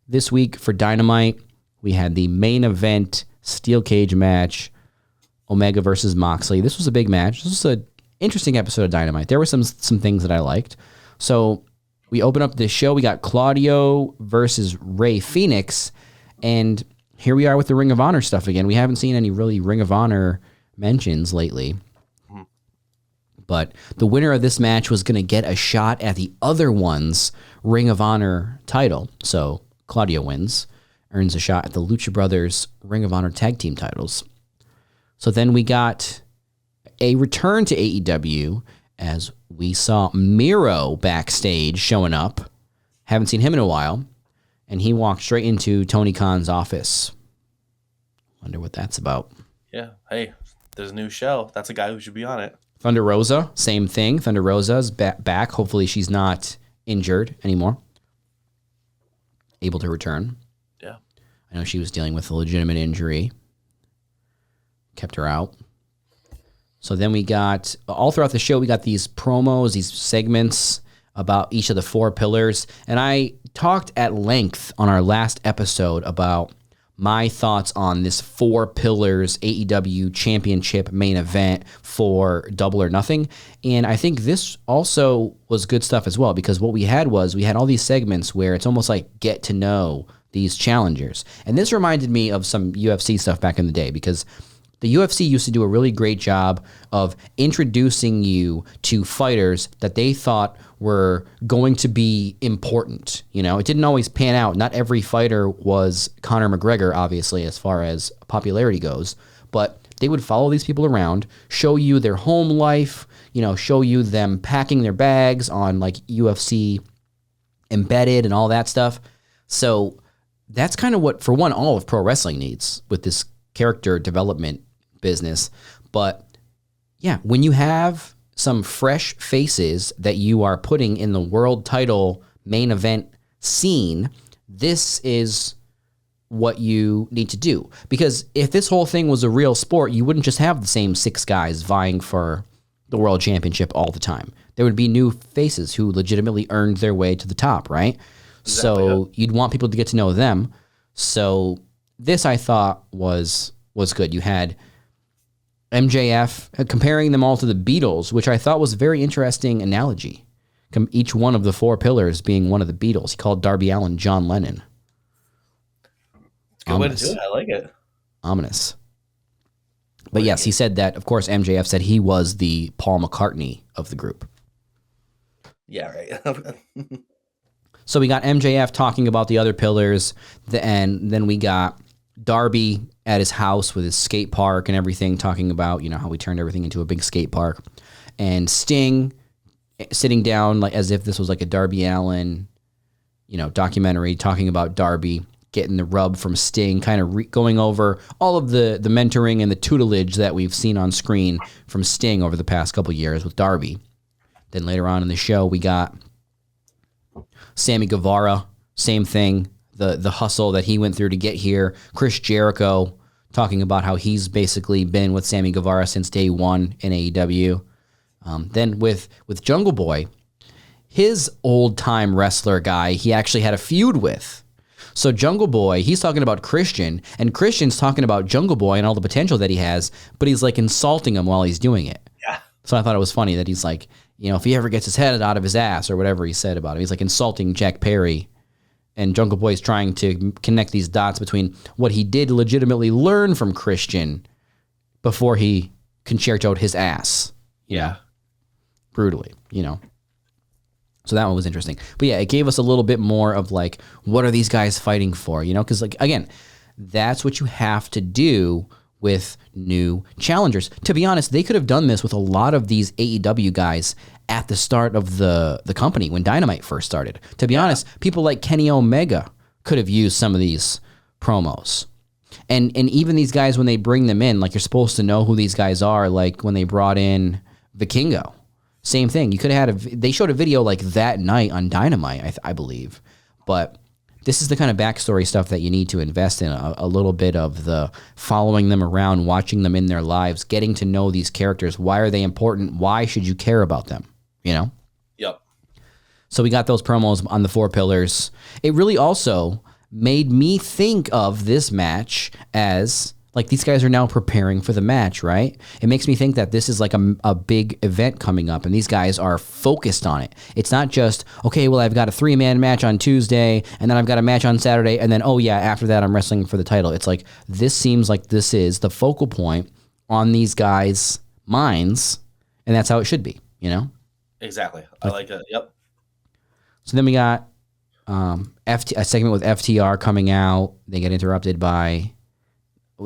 this week for Dynamite. We had the main event steel cage match, Omega versus Moxley. This was a big match. This was an interesting episode of Dynamite. There were some things that I liked. So we open up this show. We got Claudio versus Rey Fenix. And here we are with the Ring of Honor stuff again. We haven't seen any really Ring of Honor mentions lately. But the winner of this match was going to get a shot at the other one's Ring of Honor title. So Claudio wins, earns a shot at the Lucha Brothers Ring of Honor tag team titles. So then we got a return to AEW as we saw Miro backstage showing up. Haven't seen him in a while. And he walked straight into Tony Khan's office. Wonder what that's about. Yeah. Hey, there's a new show. That's a guy who should be on it. Thunder Rosa, same thing. Thunder Rosa's back. Hopefully she's not injured anymore. Able to return. Yeah. I know she was dealing with a legitimate injury. Kept her out. So then we got, all throughout the show, we got these promos, these segments about each of the 4 pillars. And I talked at length on our last episode about my thoughts on this 4 pillars AEW championship main event for Double or Nothing. And I think this also was good stuff as well, because what we had all these segments where it's almost like get to know these challengers. And this reminded me of some UFC stuff back in the day, because the UFC used to do a really great job of introducing you to fighters that they thought were going to be important. You know, it didn't always pan out. Not every fighter was Conor McGregor, obviously, as far as popularity goes, but they would follow these people around, show you their home life, you know, show you them packing their bags on like UFC Embedded and all that stuff. So that's kind of what, for one, all of pro wrestling needs with this character development business. But yeah, when you have some fresh faces that you are putting in the world title main event scene, this is what you need to do. Because if this whole thing was a real sport, you wouldn't just have the same 6 guys vying for the world championship all the time. There would be new faces who legitimately earned their way to the top, right? Exactly. So you'd want people to get to know them. So this, I thought, was good. You had MJF, comparing them all to the Beatles, which I thought was a very interesting analogy. Each one of the 4 pillars being one of the Beatles. He called Darby Allin John Lennon. It's a good way to do it. I like it. Ominous. But yes, he said that, of course, MJF said he was the Paul McCartney of the group. Yeah, right. So we got MJF talking about the other pillars, and then we got Darby at his house with his skate park and everything, talking about, you know, how we turned everything into a big skate park. And Sting sitting down like as if this was like a Darby Allin, you know, documentary, talking about Darby, getting the rub from Sting, kind of going over all of the mentoring and the tutelage that we've seen on screen from Sting over the past couple years with Darby. Then later on in the show, we got Sammy Guevara, same thing. The hustle that he went through to get here. Chris Jericho talking about how he's basically been with Sammy Guevara since day one in AEW. Then with Jungle Boy, his old-time wrestler guy he actually had a feud with. So Jungle Boy, he's talking about Christian, and Christian's talking about Jungle Boy and all the potential that he has, but he's like insulting him while he's doing it. Yeah. So I thought it was funny that he's like, you know, if he ever gets his head out of his ass or whatever he said about him, he's like insulting Jack Perry. And Jungle Boy's trying to connect these dots between what he did legitimately learn from Christian before he concertoed his ass. Yeah. Brutally, you know. So that one was interesting. But yeah, it gave us a little bit more of like, what are these guys fighting for? You know, because like, again, that's what you have to do with new challengers. To be honest, they could have done this with a lot of these AEW guys at the start of the company when Dynamite first started. To be honest, people like Kenny Omega could have used some of these promos. And even these guys, when they bring them in, like you're supposed to know who these guys are, like when they brought in Vikingo. Same thing. You could have had they showed a video like that night on Dynamite, I believe. But this is the kind of backstory stuff that you need to invest in, a little bit of the following them around, watching them in their lives, getting to know these characters. Why are they important? Why should you care about them? You know? Yep. So we got those promos on the 4 pillars. It really also made me think of this match as, like, these guys are now preparing for the match, right? It makes me think that this is like a big event coming up, and these guys are focused on it. It's not just, okay, well, I've got a 3-man match on Tuesday, and then I've got a match on Saturday, and then, oh, yeah, after that, I'm wrestling for the title. It's like, this seems like this is the focal point on these guys' minds, and that's how it should be, you know? Exactly. I like that. Yep. So then we got a segment with FTR coming out. They get interrupted by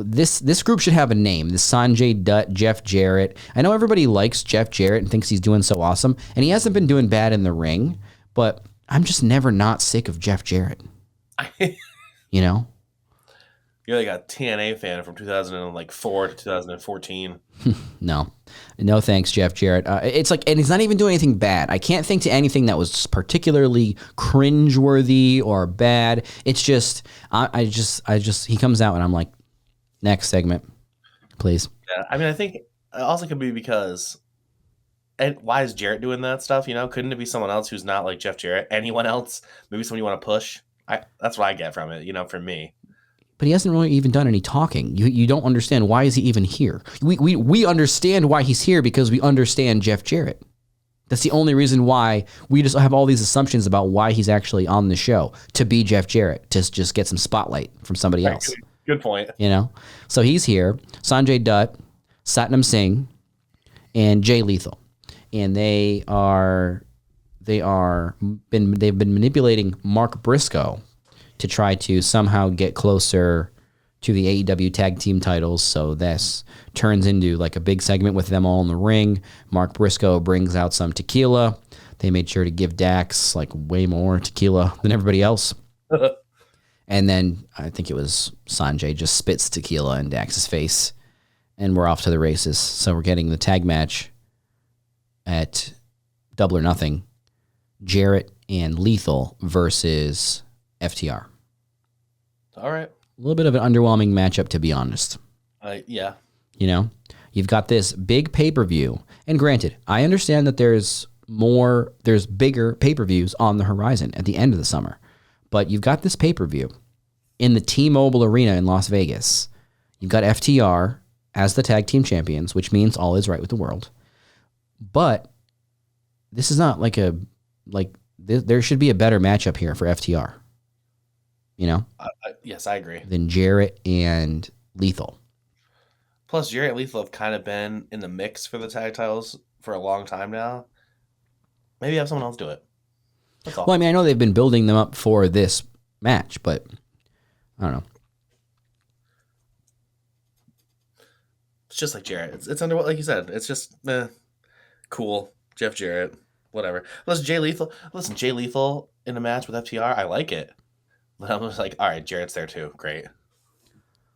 this group should have a name. The Sanjay Dutt, Jeff Jarrett. I know everybody likes Jeff Jarrett and thinks he's doing so awesome, and he hasn't been doing bad in the ring, but I'm just never not sick of Jeff Jarrett. You know? You're like a TNA fan from 2004 to 2014. No thanks, Jeff Jarrett. It's like, and he's not even doing anything bad. I can't think to anything that was particularly cringeworthy or bad. It's just, I just, he comes out and I'm like, next segment, please. Yeah, I mean, I think it also could be because, and why is Jarrett doing that stuff? You know, couldn't it be someone else who's not like Jeff Jarrett? Anyone else? Maybe someone you want to push? That's what I get from it. You know, from me. But he hasn't really even done any talking. You don't understand, why is he even here? We understand why he's here because we understand Jeff Jarrett. That's the only reason why we just have all these assumptions about why he's actually on the show, to be Jeff Jarrett, to just get some spotlight from somebody else. Good point. You know? So he's here. Sanjay Dutt, Satnam Singh, and Jay Lethal. And they've been manipulating Mark Briscoe to try to somehow get closer to the AEW tag team titles. So this turns into like a big segment with them all in the ring. Mark Briscoe brings out some tequila. They made sure to give Dax like way more tequila than everybody else. And then I think it was Sanjay just spits tequila in Dax's face, and we're off to the races. So we're getting the tag match at Double or Nothing. Jarrett and Lethal versus FTR. All right. A little bit of an underwhelming matchup, to be honest. Yeah. You know, you've got this big pay-per-view. And granted, I understand that there's bigger pay-per-views on the horizon at the end of the summer. But you've got this pay-per-view in the T-Mobile Arena in Las Vegas. You've got FTR as the tag team champions, which means all is right with the world. But this is not there should be a better matchup here for FTR. You know? Yes, I agree. Than Jarrett and Lethal. Plus, Jarrett and Lethal have kind of been in the mix for the tag titles for a long time now. Maybe have someone else do it. That's all. Well, I mean, I know they've been building them up for this match, but I don't know. It's just like Jarrett. It's under, like you said, it's just cool. Jeff Jarrett, whatever. Jay Lethal in a match with FTR, I like it. But I'm just like, all right, Jarrett's there too. Great.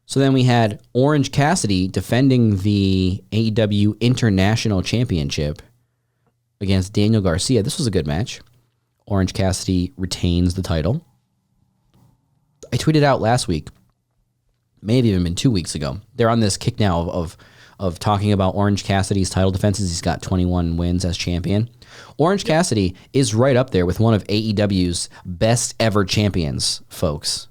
So then we had Orange Cassidy defending the AEW International Championship against Daniel Garcia. This was a good match. Orange Cassidy retains the title. I tweeted out last week, maybe even been 2 weeks ago. They're on this kick now of talking about Orange Cassidy's title defenses. He's got 21 wins as champion. Orange Cassidy is right up there with one of AEW's best ever champions, folks.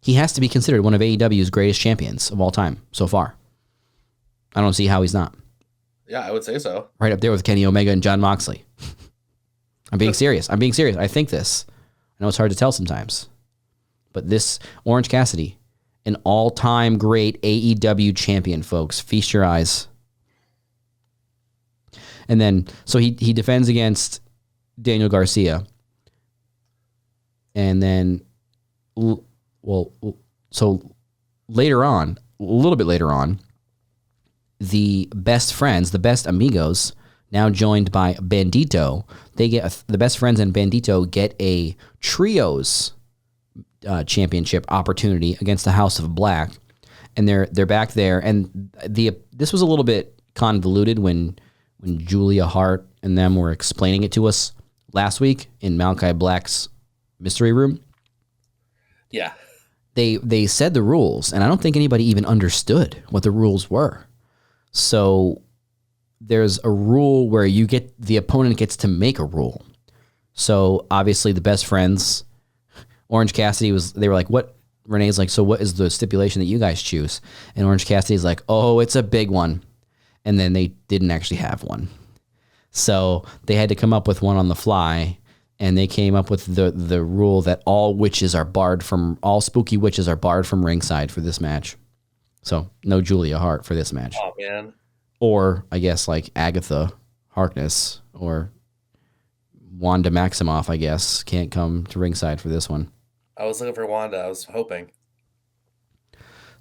He has to be considered one of AEW's greatest champions of all time so far. I don't see how he's not. Yeah, I would say so. Right up there with Kenny Omega and John Moxley. I'm being serious. I think this. I know it's hard to tell sometimes. But this Orange Cassidy, an all-time great AEW champion, folks. Feast your eyes. And then, so he defends against Daniel Garcia. And then, so later on, a little bit later on, the best friends, the best amigos, now joined by Bandito, they get the best friends and Bandito get a trios championship opportunity against the House of Black, and they're back there. And this was a little bit convoluted when Julia Hart and them were explaining it to us last week in Malachi Black's mystery room. Yeah, they said the rules, and I don't think anybody even understood what the rules were. So there's a rule where the opponent gets to make a rule. So obviously the best friends, Orange Cassidy they were like, what? Renee's like, so what is the stipulation that you guys choose? And Orange Cassidy's like, oh, it's a big one. And then they didn't actually have one. So they had to come up with one on the fly, and they came up with the rule that all spooky witches are barred from ringside for this match. So no Julia Hart for this match. Oh, man. Or I guess like Agatha Harkness or Wanda Maximoff, I guess, can't come to ringside for this one. I was looking for Wanda. I was hoping.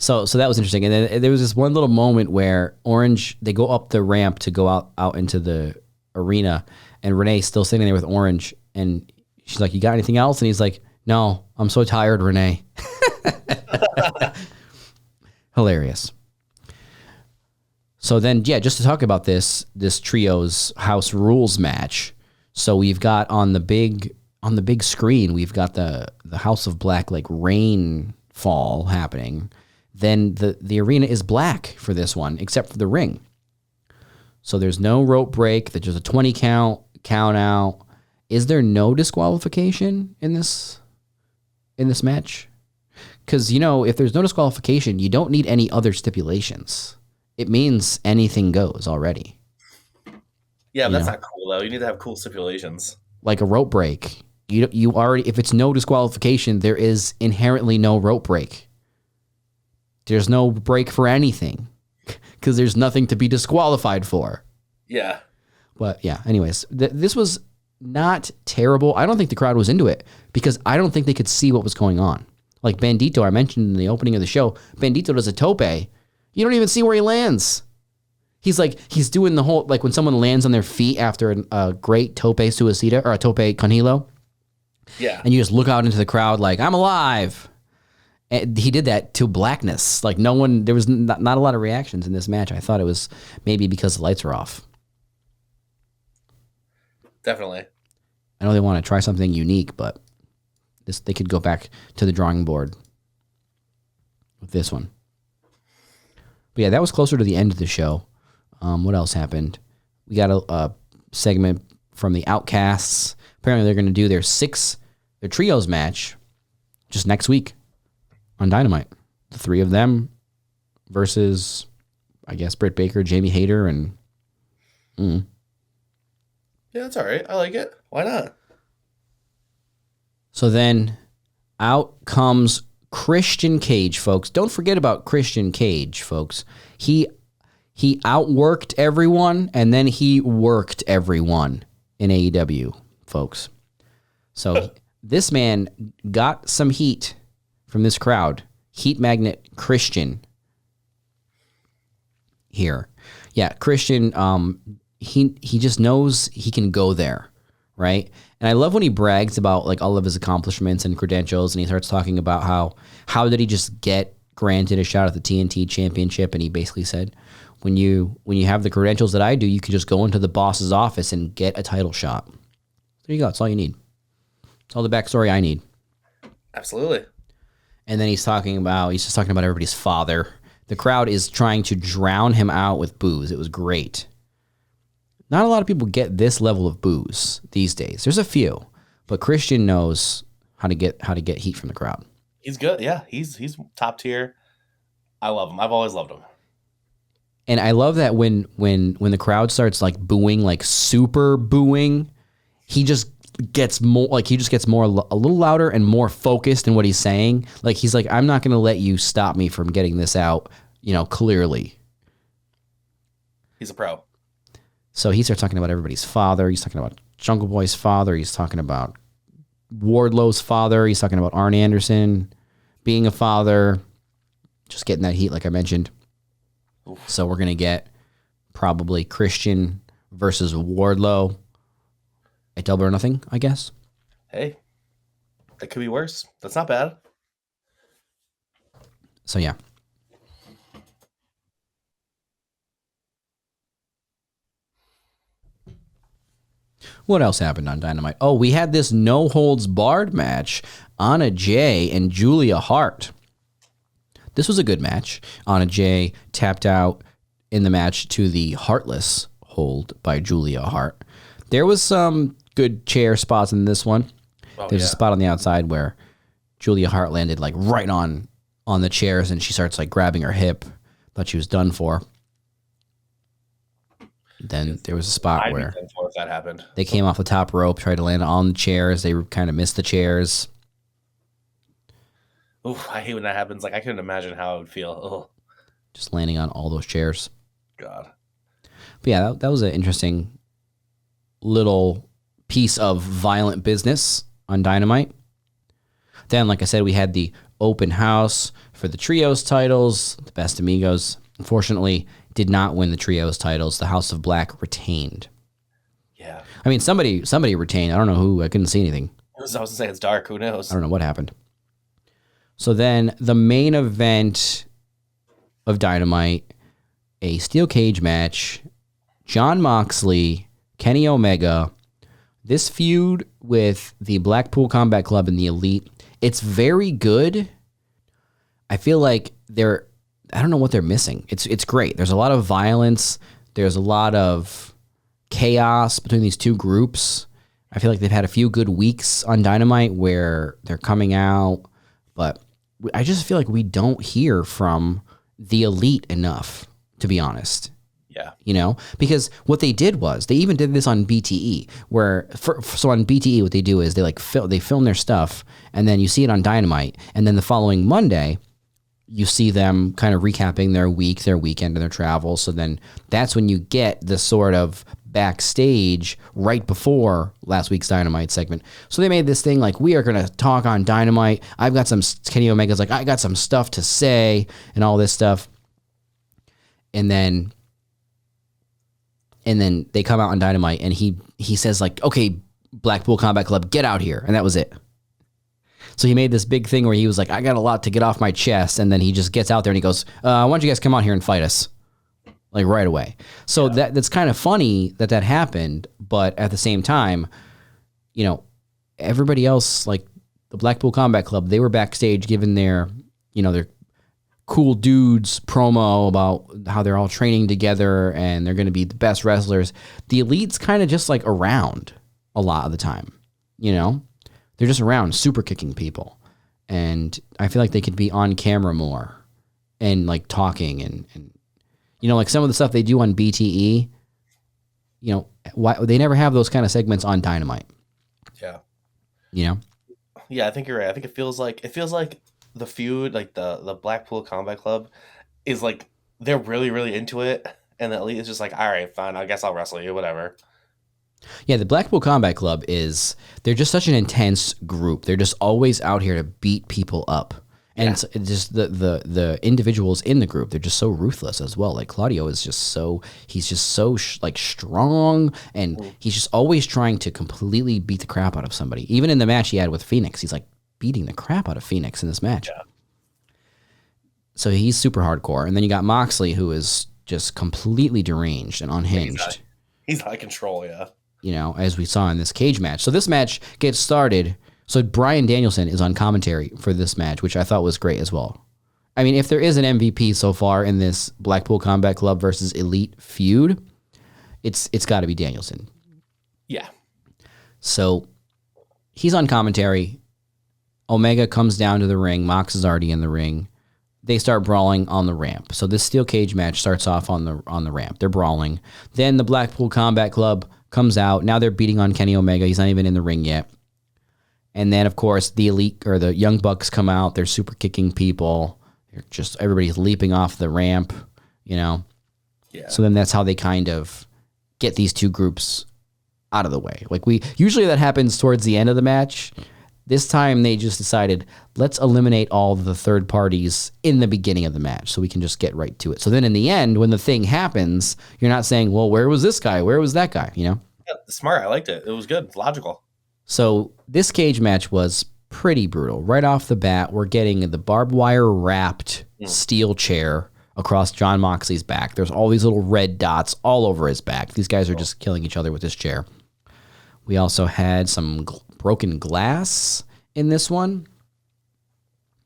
So that was interesting. And then there was this one little moment where Orange, they go up the ramp to go out into the arena, and Renee's still sitting there with Orange, and she's like, "You got anything else?" And he's like, "No, I'm so tired, Renee." Hilarious. So then, yeah, just to talk about this trio's House Rules match. So we've got on the big screen, we've got the House of Black like rainfall happening. Then the arena is black for this one, except for the ring. So there's no rope break. There's just a 20 count out. Is there no disqualification in this match? Because, if there's no disqualification, you don't need any other stipulations. It means anything goes already. Yeah, but that's not cool, though. You need to have cool stipulations. Like a rope break. You already, if it's no disqualification, there is inherently no rope break. There's no break for anything because there's nothing to be disqualified for. Yeah. But yeah, anyways, this was not terrible. I don't think the crowd was into it because I don't think they could see what was going on. Like Bandito, I mentioned in the opening of the show, Bandito does a tope. You don't even see where he lands. He's doing the whole, like when someone lands on their feet after a great tope suicida or a tope con hilo. Yeah. And you just look out into the crowd like, I'm alive. And he did that to blackness. Like there was not a lot of reactions in this match. I thought it was maybe because the lights were off. Definitely. I know they want to try something unique, but they could go back to the drawing board with this one. But yeah, that was closer to the end of the show. What else happened? We got a segment from the Outcasts. Apparently they're going to do their trios match just next week on Dynamite. The three of them versus, I guess, Britt Baker, Jamie Hayter, and... Yeah, that's all right. I like it. Why not? So then out comes Christian Cage, folks. Don't forget about Christian Cage, folks. He outworked everyone, and then he worked everyone in AEW, folks. So this man got some heat from this crowd. Heat magnet Christian here. Yeah, Christian, he just knows he can go there, right? And I love when he brags about like all of his accomplishments and credentials, and he starts talking about how did he just get granted a shot at the TNT championship, and he basically said, when you have the credentials that I do, you can just go into the boss's office and get a title shot. There you go. That's all you need. That's all the backstory I need. Absolutely. And then he's just talking about everybody's father. The crowd is trying to drown him out with boos. It was great. Not a lot of people get this level of boos these days. There's a few, but Christian knows how to get heat from the crowd. He's good. Yeah, he's top tier. I love him. I've always loved him. And I love that when the crowd starts like booing, like super booing, he just gets more a little louder and more focused in what he's saying. Like he's like, I'm not going to let you stop me from getting this out, clearly. He's a pro. So he starts talking about everybody's father. He's talking about Jungle Boy's father. He's talking about Wardlow's father. He's talking about Arn Anderson being a father. Just getting that heat, like I mentioned. Oof. So we're going to get probably Christian versus Wardlow at Double or Nothing, I guess. Hey, that could be worse. That's not bad. So, yeah. What else happened on Dynamite? Oh, we had this no-holds-barred match. Anna Jay and Julia Hart. This was a good match. Anna Jay tapped out in the match to the Heartless hold by Julia Hart. There was some good chair spots in this one. There's a spot on the outside where Julia Hart landed like right on the chairs, and she starts like grabbing her hip. Thought she was done for. Then there was a spot where if that happened. They came off the top rope, tried to land on the chairs. They kind of missed the chairs. Oof, I hate when that happens. Like, I couldn't imagine how it would feel. Ugh. Just landing on all those chairs. God. But yeah, that was an interesting little piece of violent business on Dynamite. Then, like I said, we had the open house for the trios titles. The Best Amigos, unfortunately, did not win the trios titles. The House of Black retained. Yeah. I mean, somebody retained. I don't know who. I couldn't see anything. I was going to say it's dark. Who knows? I don't know what happened. So then the main event of Dynamite, a steel cage match, Jon Moxley, Kenny Omega, this feud with the Blackpool Combat Club and the Elite, it's very good. I feel like I don't know what they're missing. It's great. There's a lot of violence. There's a lot of chaos between these two groups. I feel like they've had a few good weeks on Dynamite where they're coming out, but I just feel like we don't hear from the Elite enough, to be honest. Yeah. You know, because what they did was they even did this on BTE so on BTE, what they do is they film their stuff and then you see it on Dynamite. And then the following Monday, you see them kind of recapping their week, their weekend, and their travel. So then that's when you get the sort of backstage right before last week's Dynamite segment. So they made this thing like, we are going to talk on Dynamite. Kenny Omega's like, I got some stuff to say and all this stuff. And then they come out on Dynamite and he says like, okay, Blackpool Combat Club, get out here. And that was it. So he made this big thing where he was like, I got a lot to get off my chest. And then he just gets out there and he goes, why don't you guys come out here and fight us? Like right away. So that's kind of funny that happened. But at the same time, you know, everybody else, like the Blackpool Combat Club, they were backstage giving their cool dudes promo about how they're all training together and they're going to be the best wrestlers. The Elite's kind of just like around a lot of the time, you know? They're just around super kicking people. And I feel like they could be on camera more and like talking and you know, like some of the stuff they do on BTE, you know, they never have those kind of segments on Dynamite. Yeah. You know? Yeah, I think you're right. I think it feels like the feud, like the Blackpool Combat Club is like, they're really, really into it. And the Elite is just like, all right, fine. I guess I'll wrestle you, whatever. Yeah, the Blackpool Combat Club they're just such an intense group. They're just always out here to beat people up. And it's just the individuals in the group, they're just so ruthless as well. Like Claudio is just so strong and he's just always trying to completely beat the crap out of somebody. Even in the match he had with Phoenix, he's like beating the crap out of Phoenix in this match. Yeah. So he's super hardcore. And then you got Moxley, who is just completely deranged and unhinged. He's out of control, yeah. You know, as we saw in this cage match. So this match gets started. So Bryan Danielson is on commentary for this match, which I thought was great as well. I mean, if there is an MVP so far in this Blackpool Combat Club versus Elite feud, it's got to be Danielson. Yeah. So he's on commentary. Omega comes down to the ring. Mox is already in the ring. They start brawling on the ramp. So this steel cage match starts off on the ramp. They're brawling. Then the Blackpool Combat Club comes out. Now they're beating on Kenny Omega. He's not even in the ring yet. And then, of course, the Elite or the Young Bucks come out. They're super kicking people. They're just everybody's leaping off the ramp, you know. Yeah. So then that's how they kind of get these two groups out of the way. Like usually that happens towards the end of the match. This time they just decided, let's eliminate all the third parties in the beginning of the match so we can just get right to it. So then in the end, when the thing happens, you're not saying, well, where was this guy? Where was that guy? You know? Yeah, smart. I liked it. It was good. It's logical. So this cage match was pretty brutal. Right off the bat, we're getting the barbed wire wrapped steel chair across Jon Moxley's back. There's all these little red dots all over his back. These guys are just killing each other with this chair. We also had some broken glass in this one.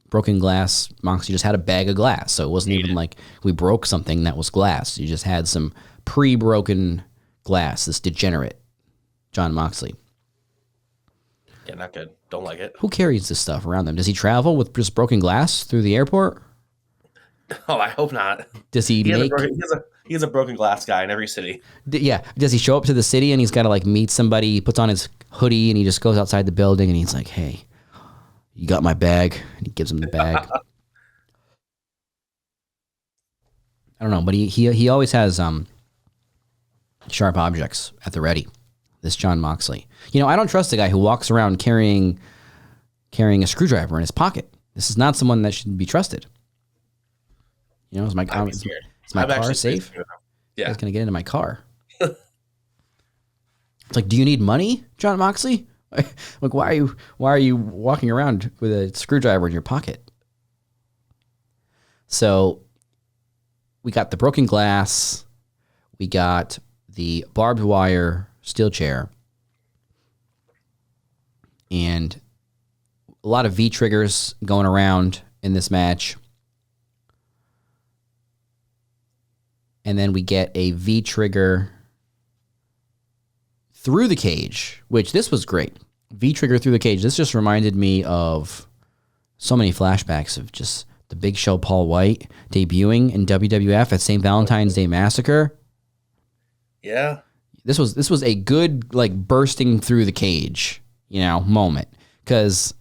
Broken glass. Moxley just had a bag of glass, so it wasn't even like we broke something that was glass. You just had some pre-broken glass. This degenerate Jon Moxley. Yeah, not good. Don't like it. Who carries this stuff around them? Does he travel with just broken glass through the airport? Oh, I hope not. Does he make... He's a broken glass guy in every city. Yeah. Does he show up to the city and he's got to like meet somebody? He puts on his hoodie and he just goes outside the building and he's like, hey, you got my bag? And he gives him the bag. I don't know, but he always has sharp objects at the ready. This Jon Moxley. You know, I don't trust a guy who walks around carrying a screwdriver in his pocket. This is not someone that should be trusted. You know, is my car safe? Yeah. I was going to get into my car. It's like, do you need money, John Moxley? Like, why are you walking around with a screwdriver in your pocket? So we got the broken glass. We got the barbed wire steel chair. And a lot of V-triggers going around in this match. And then we get a V-trigger through the cage, which this was great. V-trigger through the cage. This just reminded me of so many flashbacks of just the Big Show Paul White debuting in WWF at St. Valentine's Day Massacre. Yeah. This was a good, like, bursting through the cage, you know, moment. Because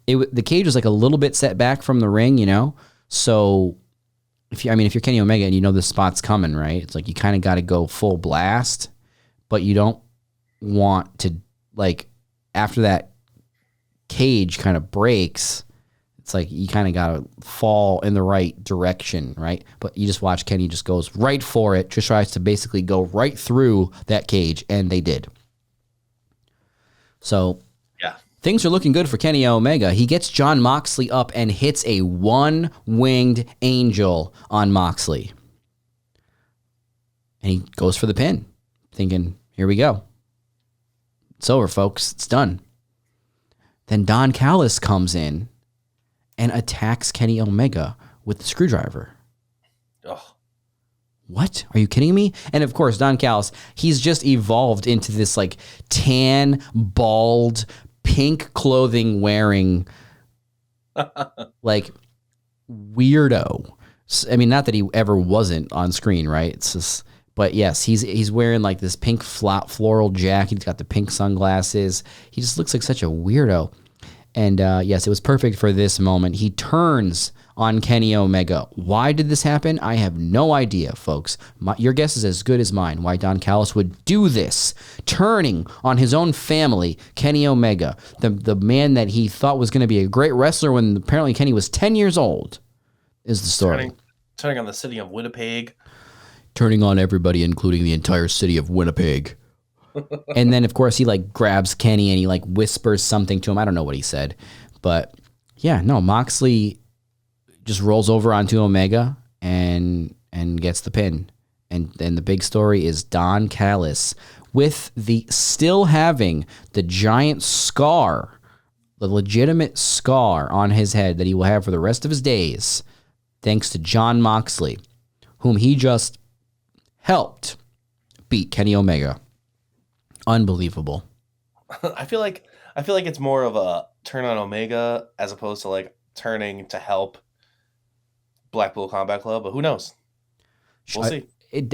the cage was like a little bit set back from the ring, you know? So if you're Kenny Omega and you know this spot's coming, right? It's like you kind of got to go full blast, but you don't want to, like, after that cage kind of breaks, it's like you kind of got to fall in the right direction, right? But you just watch Kenny just goes right for it, just tries to basically go right through that cage, and they did. So yeah, things are looking good for Kenny Omega. He gets John Moxley up and hits a one-winged angel on Moxley. And he goes for the pin, thinking, here we go. It's over, folks. It's done. Then Don Callis comes in and attacks Kenny Omega with the screwdriver. Oh. What? Are you kidding me? And of course, Don Callis, he's just evolved into this like tan, bald, pink clothing wearing like weirdo. I mean, not that he ever wasn't on screen, right? It's just, but yes, he's wearing like this pink floral jacket. He's got the pink sunglasses. He just looks like such a weirdo. And yes, it was perfect for this moment. He turns on Kenny Omega. Why did this happen? I have no idea, folks. Your guess is as good as mine. Why Don Callis would do this, turning on his own family, Kenny Omega, the man that he thought was going to be a great wrestler when apparently Kenny was 10 years old, is the story. Turning on the city of Winnipeg. Turning on everybody, including the entire city of Winnipeg. And then, of course, he like grabs Kenny and he like whispers something to him. I don't know what he said, but yeah, no, Moxley just rolls over onto Omega and gets the pin. And then the big story is Don Callis with still having the giant scar, the legitimate scar on his head that he will have for the rest of his days, thanks to Jon Moxley, whom he just helped beat Kenny Omega. Unbelievable. I feel like it's more of a turn on Omega as opposed to like turning to help Blackpool Combat Club, but who knows? We'll see.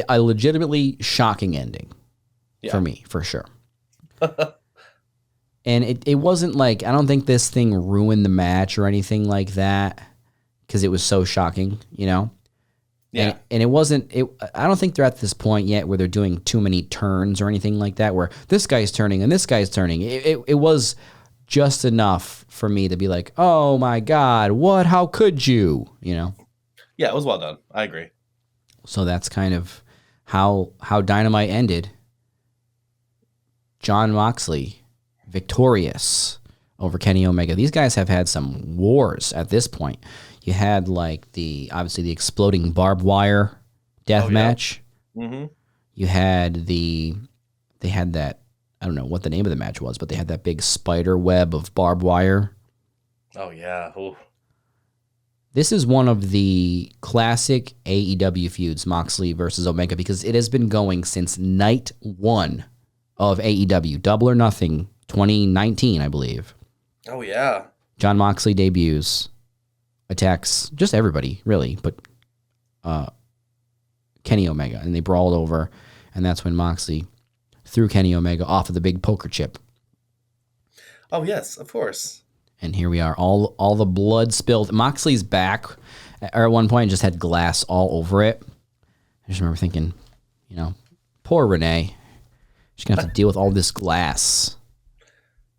A legitimately shocking ending for me, for sure. And it wasn't like, I don't think this thing ruined the match or anything like that because it was so shocking, you know? Yeah. And it wasn't, I don't think they're at this point yet where they're doing too many turns or anything like that, where this guy's turning and this guy's turning. It was just enough for me to be like, oh my God, what? How could you? You know? Yeah, it was well done. I agree. So that's kind of how Dynamite ended. Jon Moxley victorious over Kenny Omega. These guys have had some wars at this point. You had like obviously the exploding barbed wire death match. Mm-hmm. You had they had that, I don't know what the name of the match was, but they had that big spider web of barbed wire. Oh yeah. Ooh. This is one of the classic AEW feuds, Moxley versus Omega, because it has been going since night one of AEW, Double or Nothing, 2019, I believe. Oh yeah. Jon Moxley debuts. Attacks just everybody, really, but Kenny Omega. And they brawled over, and that's when Moxley threw Kenny Omega off of the big poker chip. Oh, yes, of course. And here we are, all the blood spilled. Moxley's back, or at one point, just had glass all over it. I just remember thinking, you know, poor Renee. She's going to have to deal with all this glass,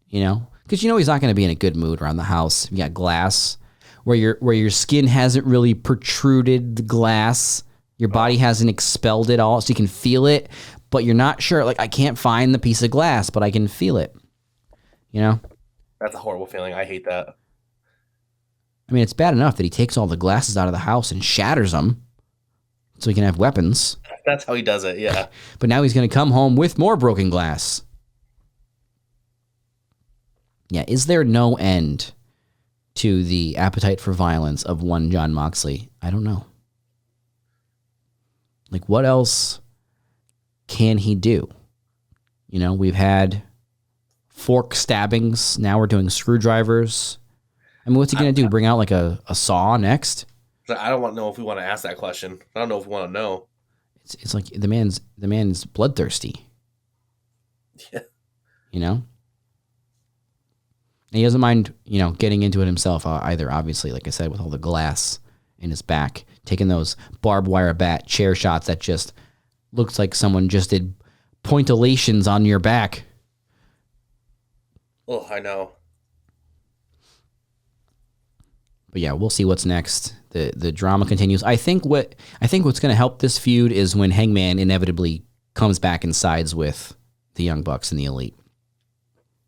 you know? Because you know he's not going to be in a good mood around the house. You got glass. where your skin hasn't really protruded the glass. Your body hasn't expelled it all, so you can feel it, but you're not sure. Like, I can't find the piece of glass, but I can feel it. You know? That's a horrible feeling. I hate that. I mean, it's bad enough that he takes all the glasses out of the house and shatters them so he can have weapons. That's how he does it, yeah. But now he's going to come home with more broken glass. Yeah, is there no end to the appetite for violence of one Jon Moxley? I don't know. Like, what else can he do? You know, we've had fork stabbings. Now we're doing screwdrivers. I mean, what's he going to do? Bring out like a saw next? I don't want to know if we want to ask that question. I don't know if we want to know. It's like the man's bloodthirsty. Yeah. You know? And he doesn't mind, you know, getting into it himself either, obviously, like I said, with all the glass in his back, taking those barbed wire bat chair shots that just looks like someone just did pointillations on your back. Oh, I know. But yeah, we'll see what's next. The drama continues. I think what's going to help this feud is when Hangman inevitably comes back and sides with the Young Bucks and the Elite,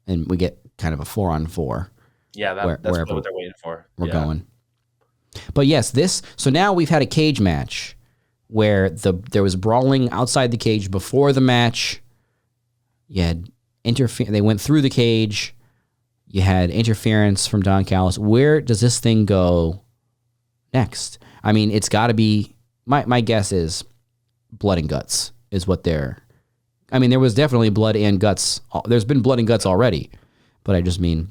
and we get kind of a 4-on-4. Yeah, that's what they're waiting for. We're going. But yes, so now we've had a cage match where there was brawling outside the cage before the match. You had they went through the cage. You had interference from Don Callis. Where does this thing go next? I mean, it's got to be, my guess is blood and guts is what I mean, there was definitely blood and guts. There's been blood and guts already, but I just mean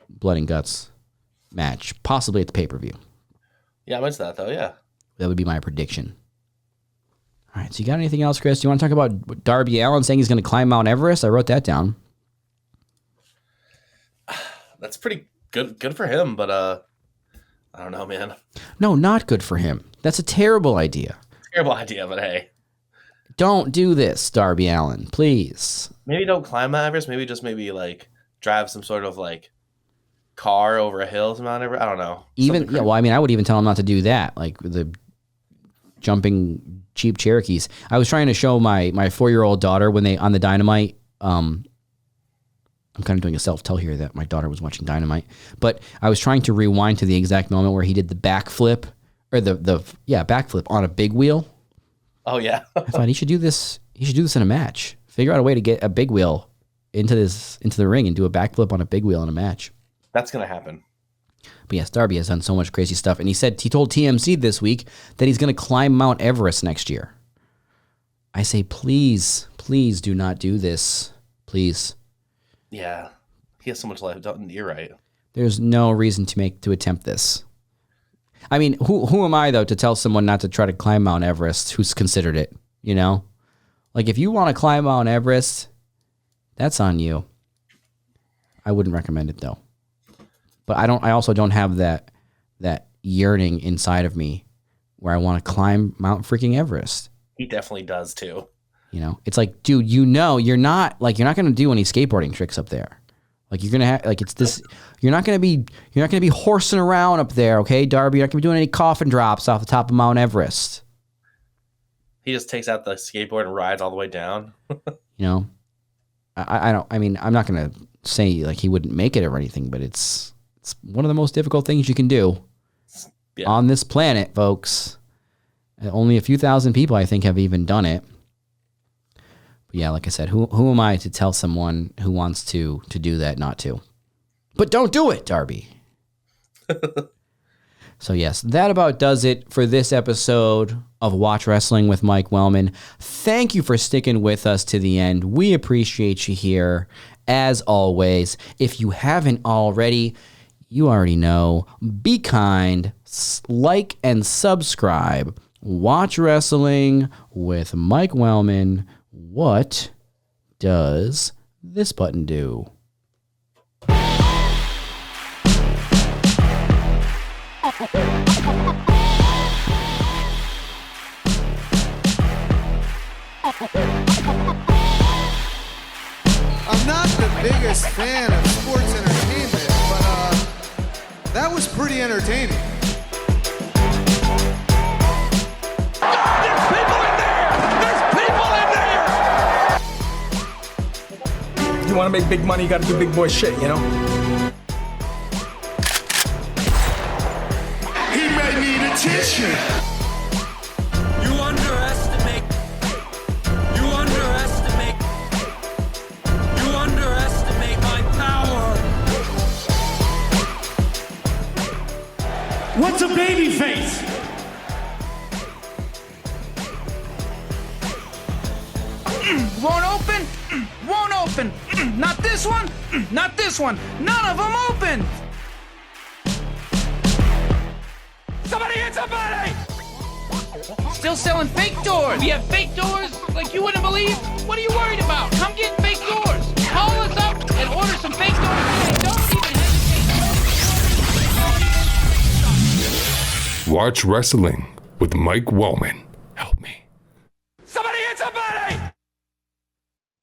blood and guts match, possibly at the pay-per-view. Yeah, I missed that, though, yeah. That would be my prediction. All right, so you got anything else, Kris? Do you want to talk about Darby Allin saying he's going to climb Mount Everest? I wrote that down. That's pretty good for him, but I don't know, man. No, not good for him. That's a terrible idea. Terrible idea, but hey. Don't do this, Darby Allin, please. Maybe don't climb Mount Everest. Maybe like drive some sort of like car over a hill to Mount Everest. I don't know. I mean, I would even tell him not to do that, like the jumping Jeep Cherokees. I was trying to show my 4-year-old daughter when they on the Dynamite. I'm kind of doing a self-tell here that my daughter was watching Dynamite, but I was trying to rewind to the exact moment where he did the backflip, or the backflip on a big wheel. Oh yeah. I thought he should do this. He should do this in a match. Figure out a way to get a big wheel into the ring and do a backflip on a big wheel in a match. That's gonna happen. But yes, Darby has done so much crazy stuff, and he told TMZ this week that he's going to climb Mount Everest next year. I say, please do not do this, please. Yeah, he has so much life. You're right. There's no reason to attempt this. I mean, who am I, though, to tell someone not to try to climb Mount Everest who's considered it, you know? Like, if you want to climb Mount Everest, that's on you. I wouldn't recommend it, though. But I also don't have that yearning inside of me where I want to climb Mount freaking Everest. He definitely does, too. You know, it's like, dude, you're not going to do any skateboarding tricks up there. Like, you're going to have, like, it's this, you're not going to be horsing around up there, okay, Darby? You're not going to be doing any coffin drops off the top of Mount Everest. He just takes out the skateboard and rides all the way down. You know, I'm not going to say, like, he wouldn't make it or anything, but it's one of the most difficult things you can do on this planet, folks. Only a few thousand people, I think, have even done it. But yeah, like I said, who am I to tell someone who wants to do that not to? But don't do it, Darby. So yes, that about does it for this episode of Watch Wrestling with Mike Wellman. Thank you for sticking with us to the end. We appreciate you here, as always. If you haven't already, you already know. Be kind, like and subscribe. Watch Wrestling with Mike Wellman. What does this button do? I'm not the biggest fan of sports entertainment, but That was pretty entertaining. There's people in there! You want to make big money, you got to do big boy shit, you know? He may need attention. You underestimate my power. What's a baby face? Won't open. Won't open. Not this one. Not this one. None of them open. Somebody hit somebody! Still selling fake doors. We have fake doors like you wouldn't believe. What are you worried about? Come get fake doors. Call us up and order some fake doors. Don't even hesitate. Watch Wrestling with Mike Wellman.